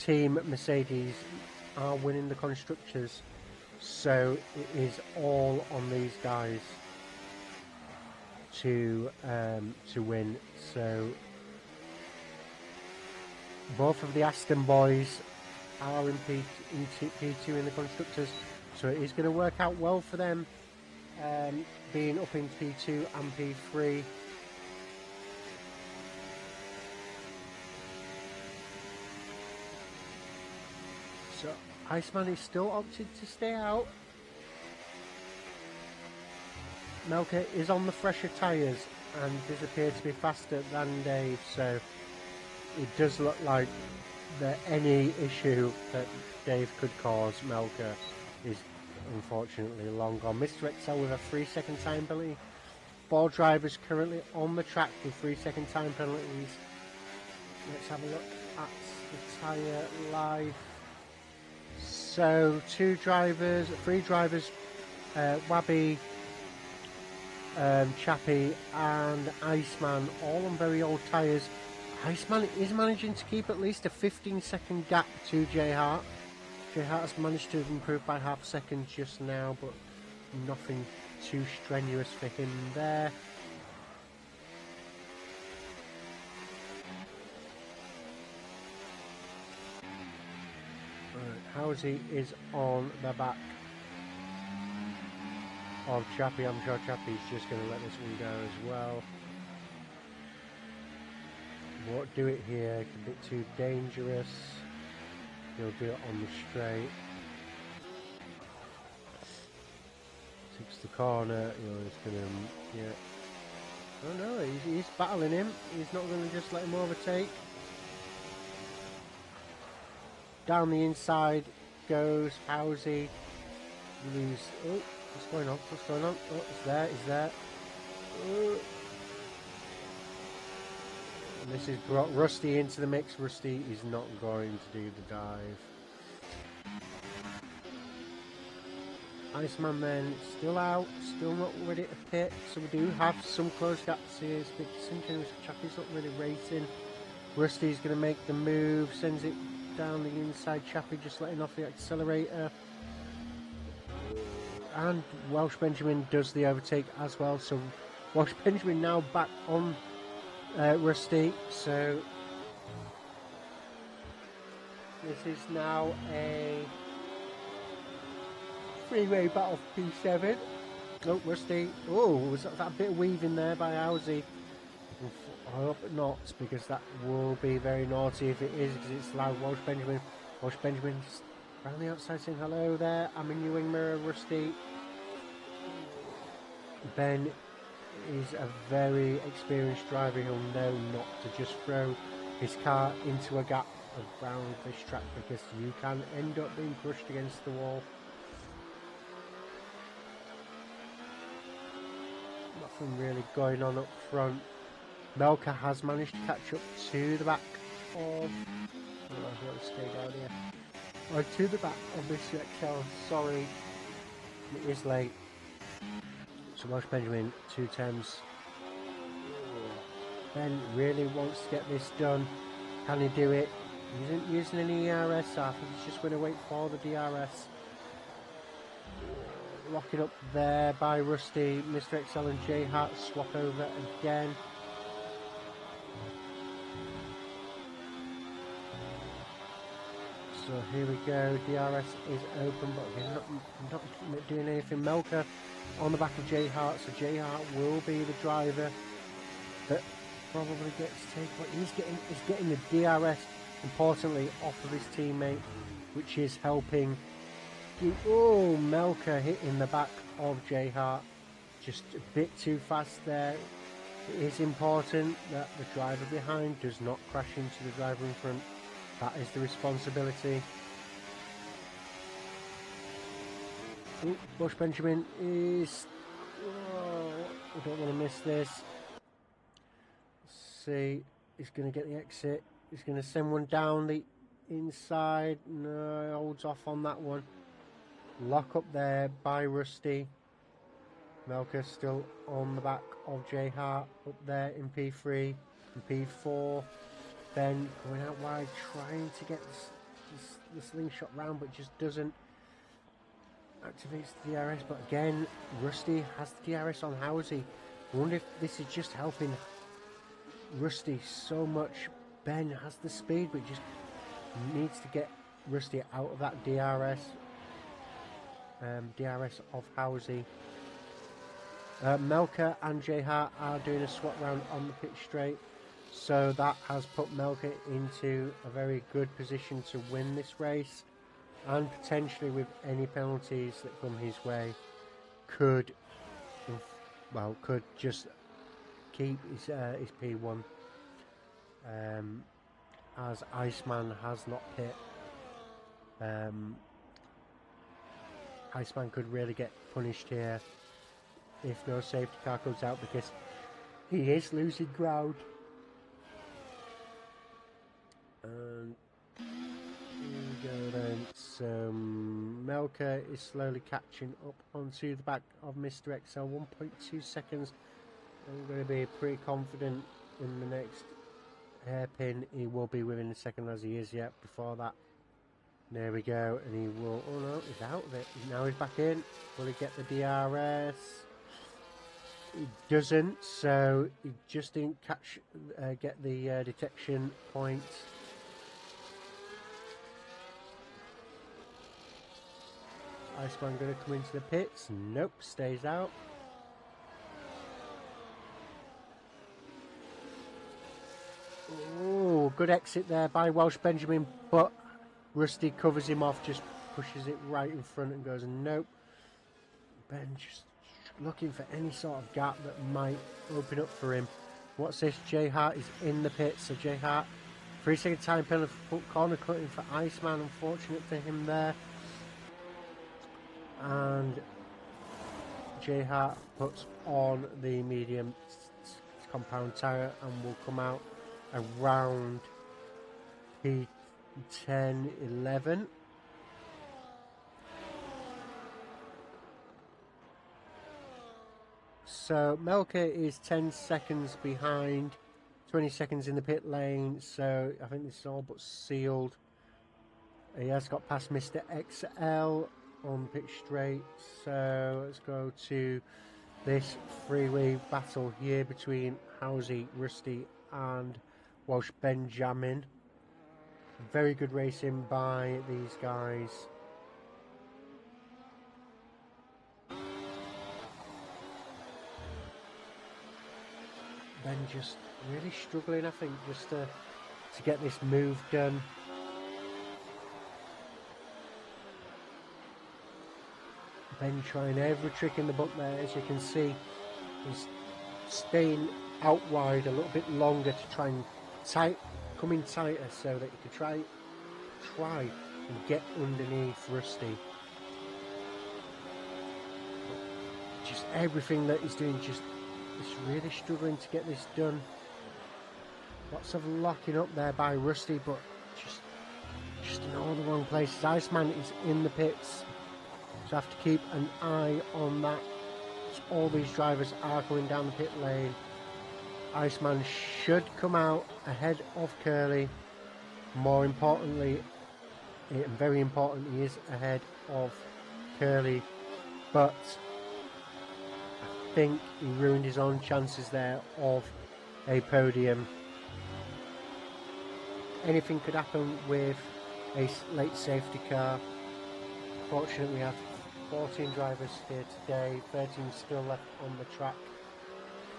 Team Mercedes are winning the constructors, so it is all on these guys to win. So both of the Aston boys are in P2 in the constructors, so it is going to work out well for them, being up in P2 and P3. So Iceman is still opted to stay out. Melker is on the fresher tyres and does appear to be faster than Dave, so it does look like that any issue that Dave could cause Melker is unfortunately long gone. Mr. Excel with a 3-second time penalty. 4 drivers currently on the track with 3-second time penalties. Let's have a look at the tyre live. So 3 drivers, Wabby, Chappie and Iceman, all on very old tyres. Iceman is managing to keep at least a 15-second gap to J Hart. J Hart has managed to improve by half a second just now, but nothing too strenuous for him there. Housie is on the back of Chappie. I'm sure Chappie's just going to let this one go as well. Won't do it here, it's a bit too dangerous. He'll do it on the straight. Takes the corner, it's going to, yeah. Oh no, he's battling him. He's not going to just let him overtake. Down the inside goes Housie. Lose. Oh, what's going on? What's going on? Oh, it's there. It's there. Oh. And this has brought Rusty into the mix. Rusty is not going to do the dive. Iceman then still out, still not ready to pit. So we do have some close gaps here. It's a bit disingenuous. Chappie's not really racing. Rusty's going to make the move, sends it down the inside. Chappie just letting off the accelerator, and Welsh Benjamin does the overtake as well. So Welsh Benjamin now back on Rusty. So this is now a three-way battle for P7. Oh, Rusty. Oh, was that a bit of weaving there by Housie? I hope not, because that will be very naughty if it is, because it's loud. Welsh Benjamin. Welsh Benjamin's around the outside saying hello there. I'm in your wing mirror, Rusty. Ben is a very experienced driver. He'll know not to just throw his car into a gap around this track, because you can end up being crushed against the wall. Nothing really going on up front. Melka has managed to catch up to the back of... stay down here. To the back of Mr. XL. Sorry, it is late. So Welsh Benjamin, 2 times. Ben really wants to get this done. Can he do it? He isn't using any ERS, so I think he's just going to wait for the DRS. Locking up there by Rusty. Mr. XL and J Hart swap over again. So here we go, DRS is open, but again, not doing anything. Melka on the back of J Hart, so J Hart will be the driver that probably gets taken, but he's getting the DRS, importantly, off of his teammate, which is helping. Oh, Melka hitting the back of J Hart, just a bit too fast there. It is important that the driver behind does not crash into the driver in front. That is the responsibility. Ooh, Welsh Benjamin is... Oh, I don't want to miss this. Let's see, he's going to get the exit. He's going to send one down the inside. No, holds off on that one. Lock up there by Rusty. Melka still on the back of J Hart up there in P3 and P4. Ben going out wide, trying to get the slingshot round, but just doesn't. Activates the DRS, but again, Rusty has the DRS on Housie. I wonder if this is just helping Rusty so much. Ben has the speed, but just needs to get Rusty out of that DRS. DRS of Housie. Melka and J Hart are doing a swap round on the pitch straight. So that has put Melka into a very good position to win this race, and potentially with any penalties that come his way could just keep his P1, as Iceman has not pit. Iceman could really get punished here if no safety car comes out, because he is losing ground. And here we go then. So Melka is slowly catching up onto the back of Mr. XL. 1.2 seconds. I'm going to be pretty confident in the next hairpin. He will be within a second, as he is yet. Before that, there we go. And he will. Oh no, he's out of it. Now he's back in. Will he get the DRS? He doesn't. So he just didn't get the detection point. Iceman going to come into the pits. Nope, stays out. Oh, good exit there by Welsh Benjamin, but Rusty covers him off, just pushes it right in front and goes, nope. Ben just looking for any sort of gap that might open up for him. What's this? J Hart is in the pits, so J Hart, 3-second time penalty for corner cutting for Iceman. Unfortunate for him there. And J Hart puts on the medium compound tyre and will come out around P10, 11. So Melka is 10 seconds behind, 20 seconds in the pit lane, so I think this is all but sealed. He has got past Mr. XL on pitch straight, so let's go to this freeway battle here between Housie, Rusty and Welsh Benjamin. Very good racing by these guys. Ben just really struggling, I think, just to get this move done. Ben trying every trick in the book there, as you can see. He's staying out wide a little bit longer to try and come in tighter so that he could try and get underneath Rusty. Just everything that he's doing, just really struggling to get this done. Lots of locking up there by Rusty, but just in all the wrong places. Iceman is in the pits, so have to keep an eye on that. So all these drivers are going down the pit lane. Iceman should come out ahead of Curly. More importantly, and very important, he is ahead of Curly, but I think he ruined his own chances there of a podium. Anything could happen with a late safety car. Fortunately, we have 14 drivers here today, 13 still left on the track.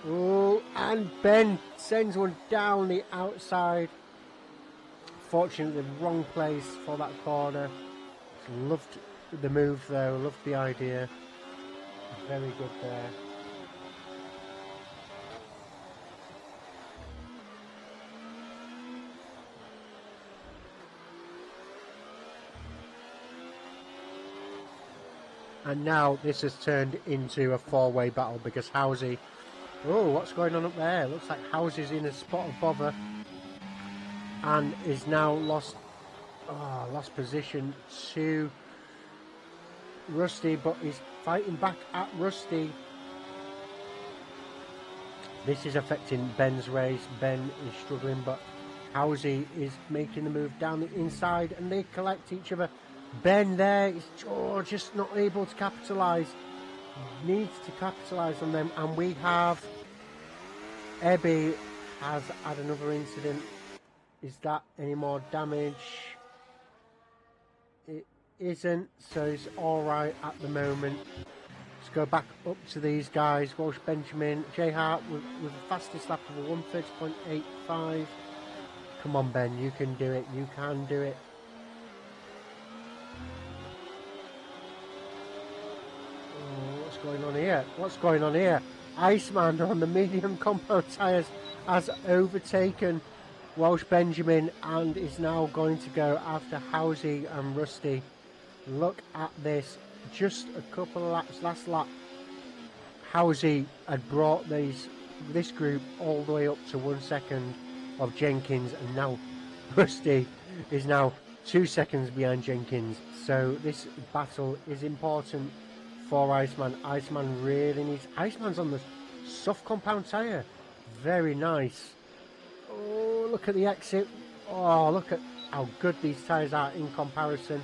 Oh, and Ben sends one down the outside. Fortunately, the wrong place for that corner. Loved the move though, loved the idea. Very good there. And now this has turned into a four-way battle because Housie... Oh, what's going on up there? Looks like Housie's in a spot of bother and is now lost position to Rusty, but he's fighting back at Rusty. This is affecting Ben's race. Ben is struggling, but Housie is making the move down the inside and they collect each other. Ben there is just not able to capitalise. Needs to capitalise on them, and we have Ebby has had another incident. Is that any more damage? It isn't, so it's alright at the moment. Let's go back up to these guys. Walsh Benjamin, J Hart with the fastest lap of a 1:30.85. Come on, Ben, you can do it. You can do it. Oh, what's going on here? What's going on here? Iceman on the medium compound tyres has overtaken Walsh Benjamin and is now going to go after Housie and Rusty. Look at this. Just a couple of laps, last lap, Housie had brought this group all the way up to 1 second of Jenkins, and now Rusty is now 2 seconds behind Jenkins. So this battle is important for Iceman. Iceman really needs... Iceman's on the soft compound tyre. Very nice. Oh, look at the exit. Oh, look at how good these tyres are in comparison.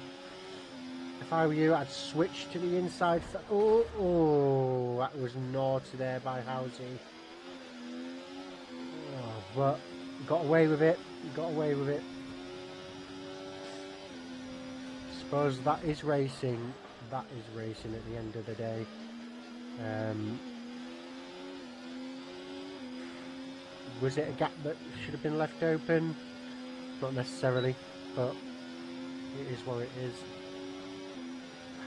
If I were you, I'd switch to the inside. Oh, that was naughty there by Housie. Oh, but got away with it. Got away with it. Suppose that is racing. That is racing at the end of the day. Was it a gap that should have been left open? Not necessarily, but it is what it is.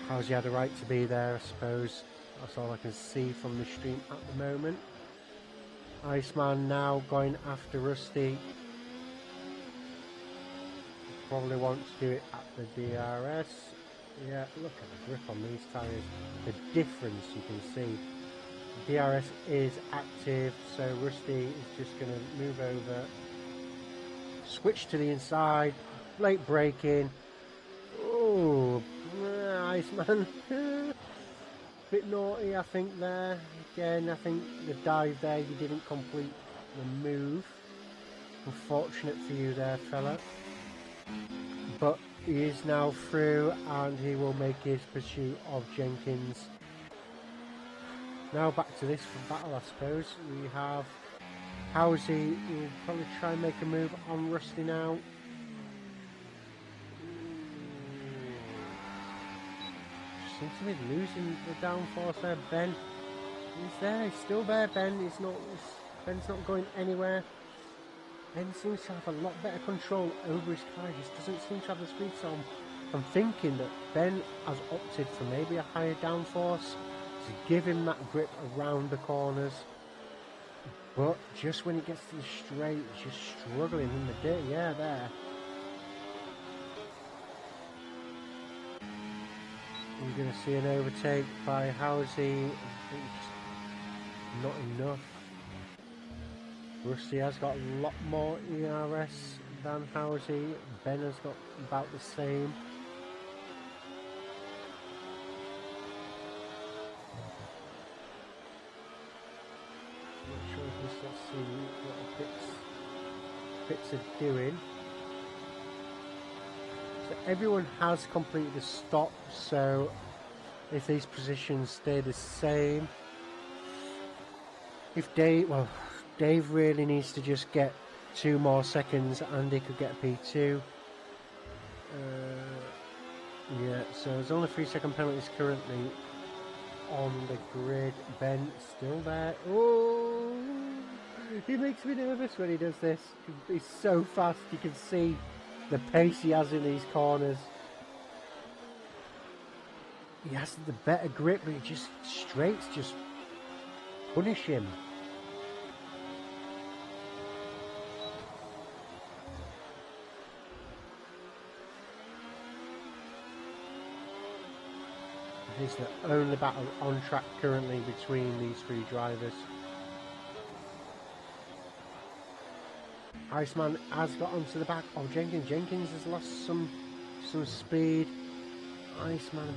Housie had a right to be there, I suppose. That's all I can see from the stream at the moment. Iceman now going after Rusty. Probably wants to do it at the DRS. Yeah, look at the grip on these tyres. The difference you can see. The DRS is active, so Rusty is just going to move over. Switch to the inside. Late braking. Oh, Iceman. Bit naughty, I think, there. Again, I think the dive there, you didn't complete the move. Unfortunate for you there, fella. But he is now through and he will make his pursuit of Jenkins. Now back to this battle, I suppose. We have Housie, who will probably try and make a move on Rusty now. Seems to be losing the downforce there. Ben is there, he's still there. Ben is not, Ben's not going anywhere. Ben seems to have a lot better control over his car. He just doesn't seem to have the speed. So I'm thinking that Ben has opted for maybe a higher downforce to give him that grip around the corners. But just when he gets to the straight, he's just struggling in the dirt. Yeah, there. We're going to see an overtake by Housey. I think it's not enough. Rusty has got a lot more ERS than Housey. Ben has got about the same. Not sure if we still see what bits are doing. So everyone has completed the stop, so if these positions stay the same, if Dave really needs to just get 2 more seconds and he could get a P2. Yeah, so there's only 3-second penalties currently on the grid. Ben still there. Oh, he makes me nervous when he does this. He's so fast, you can see the pace he has in these corners. He has the better grip, but it just straights just punish him. It is the only battle on track currently between these 3 drivers. Iceman has got onto the back of Jenkins. Jenkins has lost some speed. Iceman a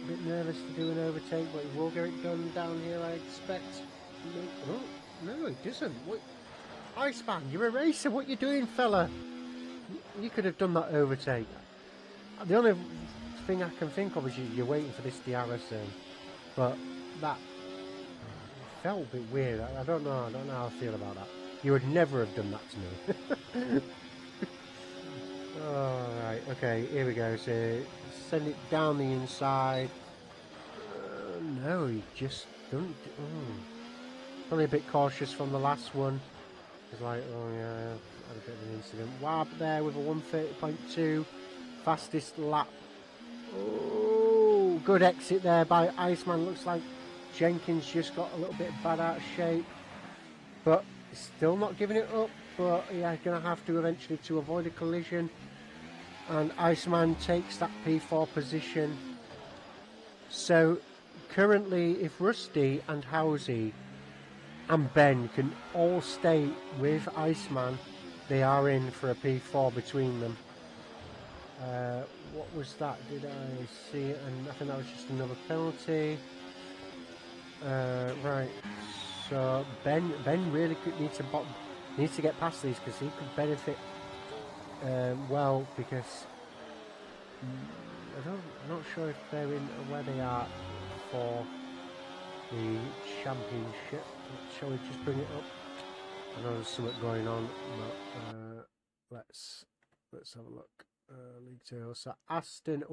bit nervous to do an overtake, but he will get it done down here, I expect. Oh, no, he doesn't. What? Iceman, you're a racer. What you doing, fella? You could have done that overtake. The only thing I can think of is you're waiting for this DRS zone, but that felt a bit weird. I don't know how I feel about that. You would never have done that to me. Alright, okay, here we go. So send it down the inside. No, he just don't. Probably a bit cautious from the last one. It's like, oh yeah, I had a bit of an incident. Wab there with a 1:30.2, fastest lap. Oh, good exit there by Iceman. Looks like Jenkins just got a little bit bad out of shape, but still not giving it up. But yeah, gonna have to eventually to avoid a collision. And Iceman takes that P4 position. So currently, if Rusty and Housey and Ben can all stay with Iceman, they are in for a P4 between them. What was that? Did I see it? And I think that was just another penalty. Right. So Ben really needs to get past these because he could benefit well, because I'm not sure if they're in where they are for the championship. Shall we just bring it up? I know there's something going on, but let's have a look. League 2. So Aston,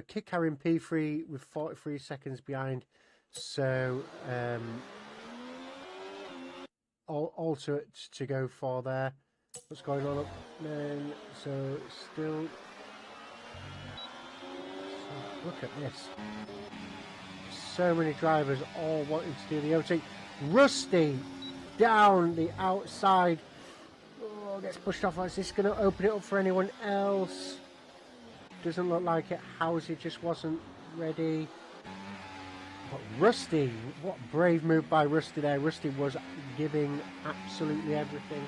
Kit carrying P3 with 43 seconds behind. So all to go for there. What's going on up then? So still, look at this. So many drivers all wanting to do the overtake. Rusty down the outside. Oh, gets pushed off. Is this going to open it up for anyone else? Doesn't look like it. Housey just wasn't ready. But Rusty, what brave move by Rusty there. Rusty was giving absolutely everything.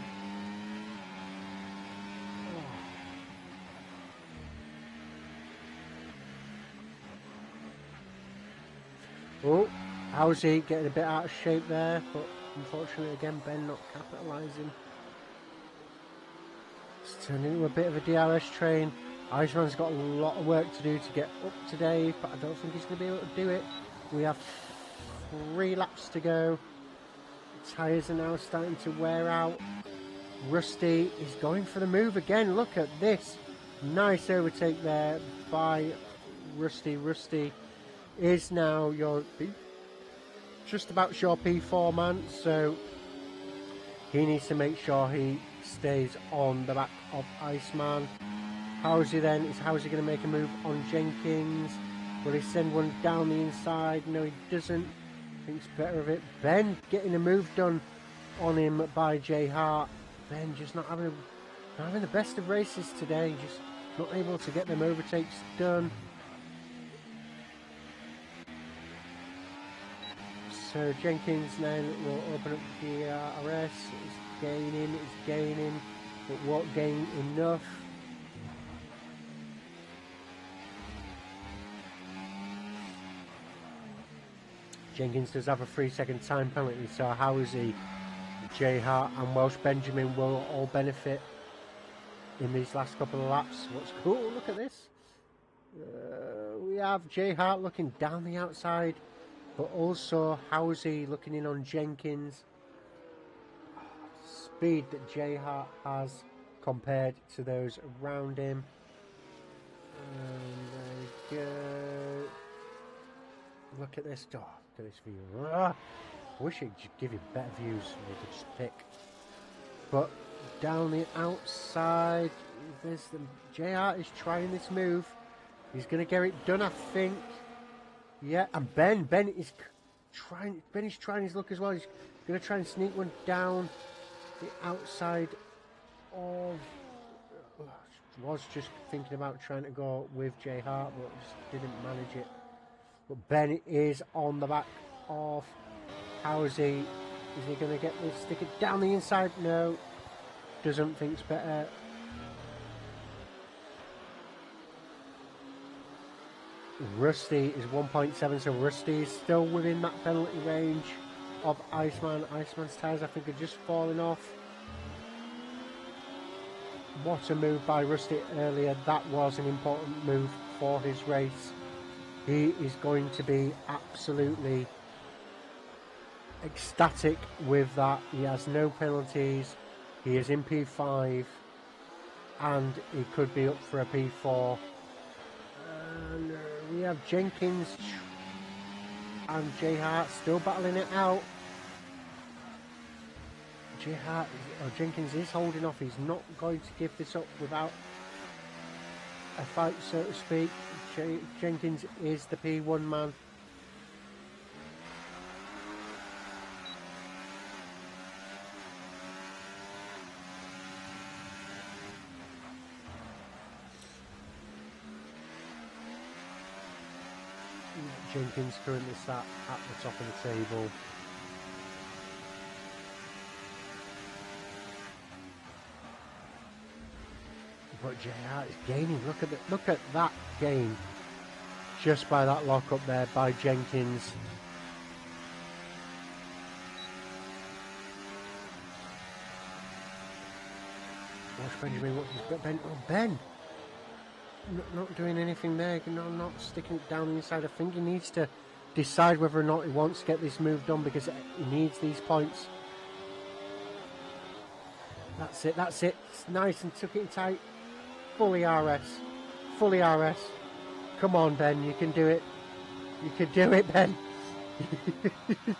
Oh, Housey getting a bit out of shape there, but unfortunately again Ben not capitalising. It's turned into a bit of a DRS train. Iceman's got a lot of work to do to get up to Dave, but I don't think he's going to be able to do it. We have 3 laps to go. The tyres are now starting to wear out. Rusty is going for the move again. Look at this. Nice overtake there by Rusty. Rusty is now just about your P4 man, so He needs to make sure he stays on the back of Iceman. Howsey then, is Howsey going to make a move on Jenkins? Will he send one down the inside? No, he doesn't. Thinks better of it. Ben getting a move done on him by Jay Hart. Ben just not having the best of races today. Just not able to get them overtakes done. So Jenkins then will open up the DRS. It's gaining, but won't gain enough. Jenkins does have a 3-second time penalty, so Howsey, Jay Hart and Welsh Benjamin will all benefit in these last couple of laps. What's cool, look at this. We have Jay Hart looking down the outside, but also Howsey looking in on Jenkins. Speed that Jay Hart has compared to those around him. And there you go. Look at this. Oh, look at this view. I wish it could give you better views and you could just pick. But down the outside, there's the Jay Hart is trying this move. He's going to get it done, I think. Yeah, and Ben is trying his luck as well. He's going to try and sneak one down the outside of. Was just thinking about trying to go with Jay Hart, but just didn't manage it. But Ben is on the back of Howsey. Is he going to get this? Stick it down the inside? No. Doesn't think's better. Rusty is 1.7, so Rusty is still within that penalty range of Iceman. Iceman's tyres, I think, are just falling off. What a move by Rusty earlier. That was an important move for his race. He is going to be absolutely ecstatic with that. He has no penalties. He is in P5 and he could be up for a P4. And we have Jenkins and Jay Hart still battling it out. Jenkins is holding off. He's not going to give this up without a fight, so to speak. Jenkins is the P1 man. Jenkins currently sat at the top of the table. But JR is gaining. Look at that gain. Just by that lock up there by Jenkins. Watch Benjamin. Ben. Not doing anything there. Not sticking it down the inside. I think he needs to decide whether or not he wants to get this move done because he needs these points. That's it. It's nice and took it tight. Fully RS. Come on, Ben, you can do it. You can do it, Ben.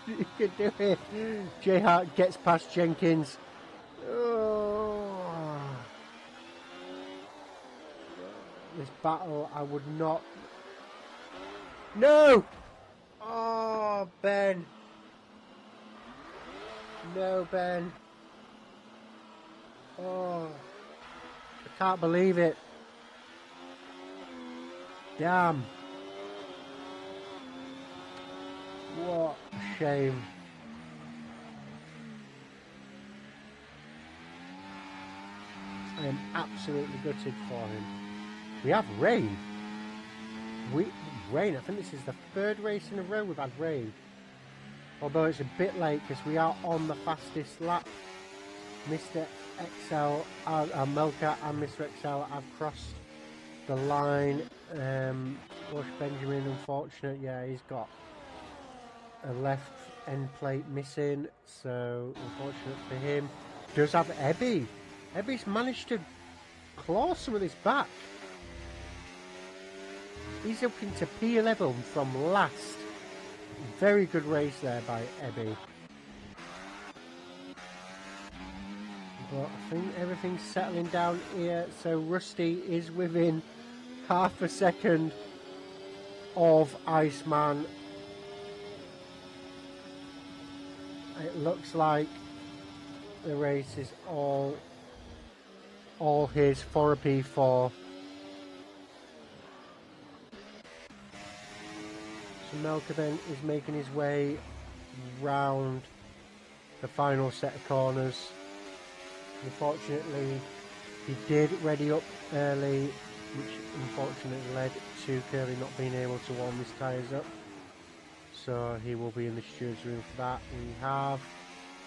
You can do it. Jay Hart gets past Jenkins. Oh. This battle, I would not. No! Oh, Ben. No, Ben. Oh. I can't believe it. Damn. What a shame. I am absolutely gutted for him. We have rain. Rain. I think this is the third race in a row we've had rain. Although it's a bit late because we are on the fastest lap. Mr. XL, Melka and Mr. XL have crossed the line. Bush Benjamin, unfortunate, yeah, he's got a left end plate missing, so unfortunate for him. Does have Ebby. Ebby's managed to claw some of this back. He's up into P11 from last. Very good race there by Ebby. But I think everything's settling down here. So Rusty is within half a second of Iceman. It looks like the race is all his for a P4. So Melker then is making his way round the final set of corners. Unfortunately, he did ready up early, which unfortunately led to Curly not being able to warm his tyres up. So he will be in the steward's room for that. We have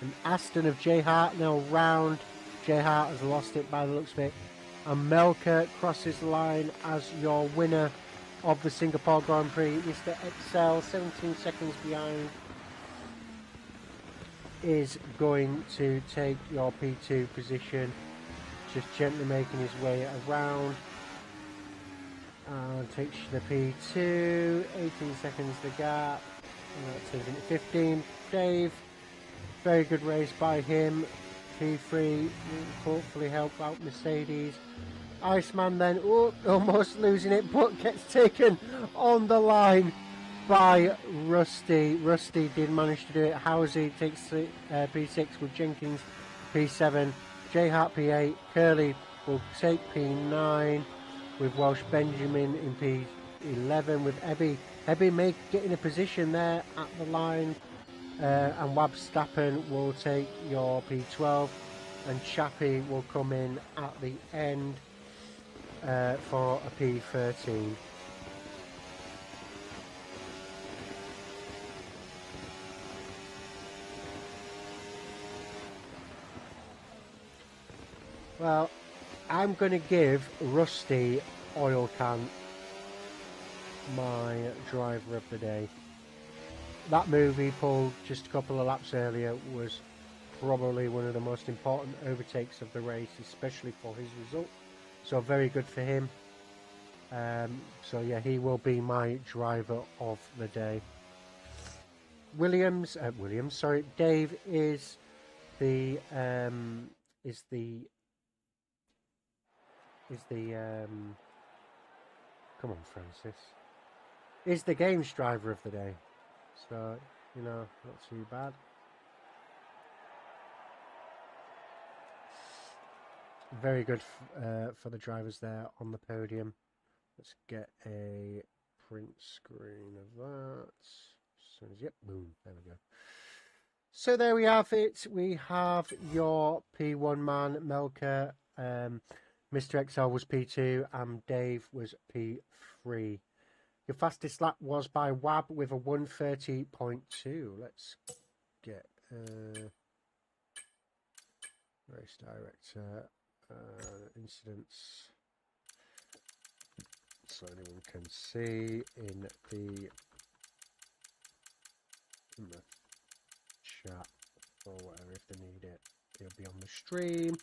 an Aston of J Hart now round. J Hart has lost it by the looks of it. And Melker crosses the line as your winner of the Singapore Grand Prix. Mr. Excel, 17 seconds behind, is going to take your P2 position. Just gently making his way around. And takes the P2. 18 seconds the gap. And that turns into 15. Dave, very good race by him. P3 will hopefully help out Mercedes. Iceman then, almost losing it, but gets taken on the line by Rusty. Rusty did manage to do it. Housie takes P6 with Jenkins P7. J Hart P8. Curly will take P9 with Welsh Benjamin in P11 with Ebby. Ebby may get in a position there at the line. And Wab Stappen will take your P12. And Chappie will come in at the end for a P13. Well, I'm going to give Rusty Oil Can my driver of the day. That move he pulled just a couple of laps earlier was probably one of the most important overtakes of the race, especially for his result. So very good for him. So yeah, he will be my driver of the day. Dave is the come on, Francis, is the games driver of the day. So, you know, not too bad. Very good for the drivers there on the podium. Let's get a print screen of that. Yep, boom, there we go. So there we have it. We have your P1 man, Melker. Mr. XL was P2 and Dave was P3. Your fastest lap was by Wab with a 1:30.2. Let's get race director incidents so anyone can see in the chat or whatever if they need it. It'll be on the stream.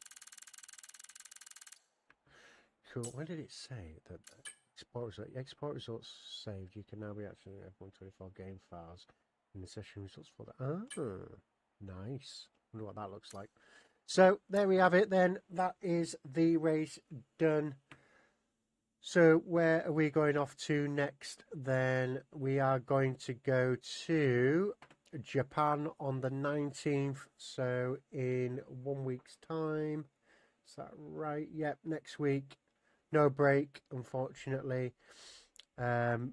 Cool. When did it say that export results saved? You can now be accessing F124 game files in the session results folder. Ah, nice. Wonder what that looks like. So there we have it then. That is the race done. So where are we going off to next then? We are going to go to Japan on the 19th. So in 1 week's time. Is that right? Yep, next week. No break, unfortunately.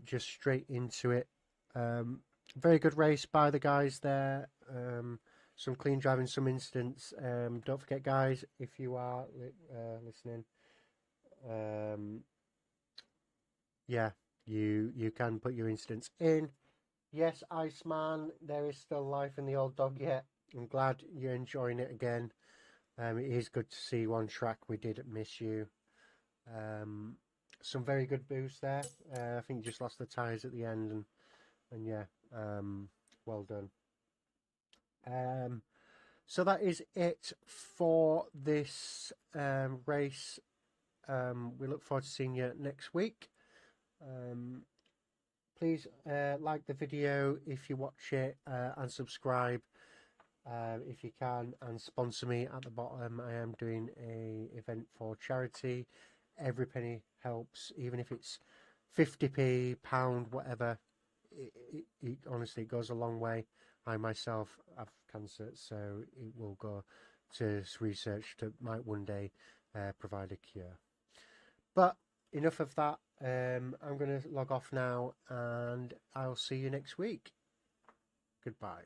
Just straight into it. Very good race by the guys there. Some clean driving, some incidents. Don't forget, guys, if you are listening, yeah, you can put your incidents in. Yes, Iceman, there is still life in the old dog yet. I'm glad you're enjoying it again. It is good to see you on track. We did miss you. Some very good boosts there. I think you just lost the tyres at the end, and yeah, well done. So that is it for this race. We look forward to seeing you next week. Please like the video if you watch it and subscribe. if you can, and sponsor me at the bottom. I am doing a event for charity. Every penny helps, even if it's 50p, pound, whatever. It honestly goes a long way. I myself have cancer, so it will go to research that might one day provide a cure. But enough of that. I'm going to log off now, and I'll see you next week. Goodbye.